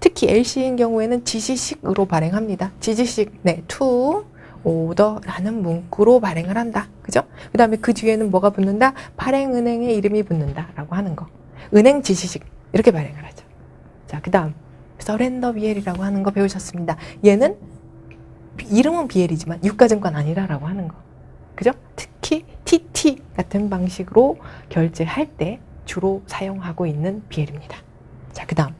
특히 LC인 경우에는 지시식으로 발행합니다. 지시식, to order라는 문구로 발행을 한다. 그죠? 그 다음에 그 뒤에는 뭐가 붙는다? 발행은행의 이름이 붙는다라고 하는 거. 은행 지시식 이렇게 발행을 하죠. 자, 그 다음 서렌더 BL이라고 하는 거 배우셨습니다. 얘는 이름은 BL이지만 유가증권 아니라라고 하는 거. 그죠? 특히 TT 같은 방식으로 결제할 때 주로 사용하고 있는 BL입니다. 자, 그 다음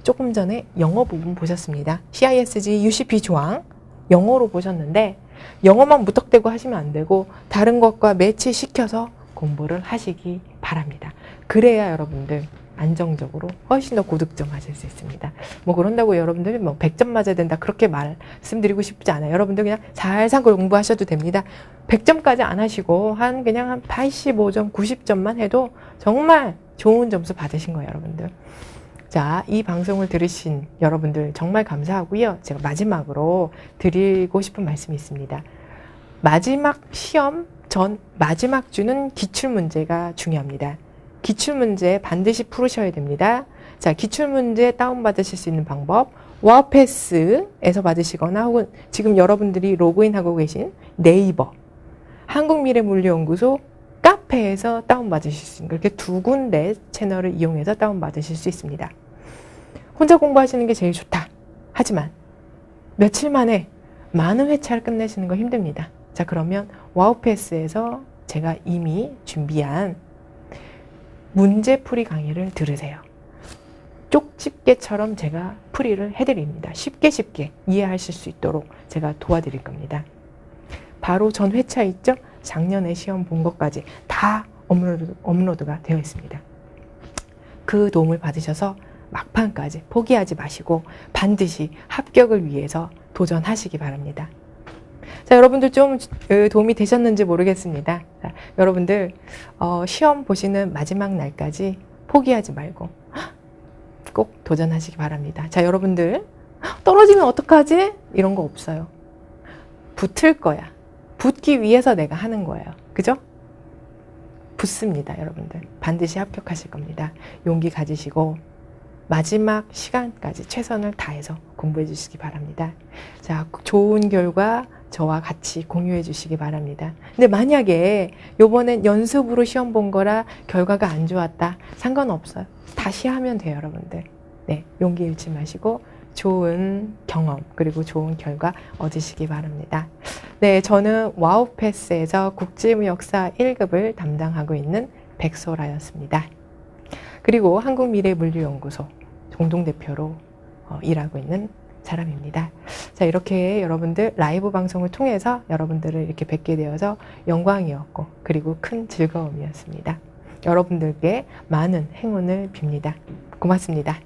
조금 전에 영어 부분 보셨습니다. CISG UCP 조항 영어로 보셨는데 영어만 무턱대고 하시면 안 되고 다른 것과 매치시켜서 공부를 하시기 바랍니다. 그래야 여러분들 안정적으로 훨씬 더 고득점 하실 수 있습니다. 뭐 그런다고 여러분들이 뭐 100점 맞아야 된다 그렇게 말씀드리고 싶지 않아요. 여러분들 그냥 살살 공부하셔도 됩니다. 100점까지 안 하시고 그냥 한 85점, 90점만 해도 정말 좋은 점수 받으신 거예요, 여러분들. 자, 이 방송을 들으신 여러분들 정말 감사하고요. 제가 마지막으로 드리고 싶은 말씀이 있습니다. 마지막 시험 전 마지막 주는 기출문제가 중요합니다. 기출문제 반드시 풀으셔야 됩니다. 자, 기출문제 다운받으실 수 있는 방법 와우패스에서 받으시거나 혹은 지금 여러분들이 로그인하고 계신 네이버, 한국미래물리연구소 카페에서 다운받으실 수 있는 그렇게 두 군데 채널을 이용해서 다운받으실 수 있습니다. 혼자 공부하시는 게 제일 좋다. 하지만 며칠 만에 많은 회차를 끝내시는 거 힘듭니다. 자, 그러면 와우패스에서 제가 이미 준비한 문제풀이 강의를 들으세요. 쪽집게처럼 제가 풀이를 해드립니다. 쉽게 이해하실 수 있도록 제가 도와드릴 겁니다. 바로 전 회차 있죠? 작년에 시험 본 것까지 다 업로드가 되어 있습니다. 그 도움을 받으셔서 막판까지 포기하지 마시고 반드시 합격을 위해서 도전하시기 바랍니다. 자, 여러분들 좀 도움이 되셨는지 모르겠습니다. 자, 여러분들 시험 보시는 마지막 날까지 포기하지 말고 꼭 도전하시기 바랍니다. 자, 여러분들 떨어지면 어떡하지? 이런 거 없어요. 붙을 거야. 붙기 위해서 내가 하는 거예요. 그죠? 붙습니다, 여러분들. 반드시 합격하실 겁니다. 용기 가지시고 마지막 시간까지 최선을 다해서 공부해 주시기 바랍니다. 자, 좋은 결과 저와 같이 공유해 주시기 바랍니다. 근데 만약에 요번엔 연습으로 시험 본 거라 결과가 안 좋았다. 상관없어요. 다시 하면 돼요, 여러분들. 네, 용기 잃지 마시고 좋은 경험 그리고 좋은 결과 얻으시기 바랍니다. 네, 저는 와우패스에서 국제무역사 1급을 담당하고 있는 백소라였습니다. 그리고 한국미래물리연구소 공동대표로 일하고 있는 사람입니다. 자, 이렇게 여러분들 라이브 방송을 통해서 여러분들을 이렇게 뵙게 되어서 영광이었고 그리고 큰 즐거움이었습니다. 여러분들께 많은 행운을 빕니다. 고맙습니다.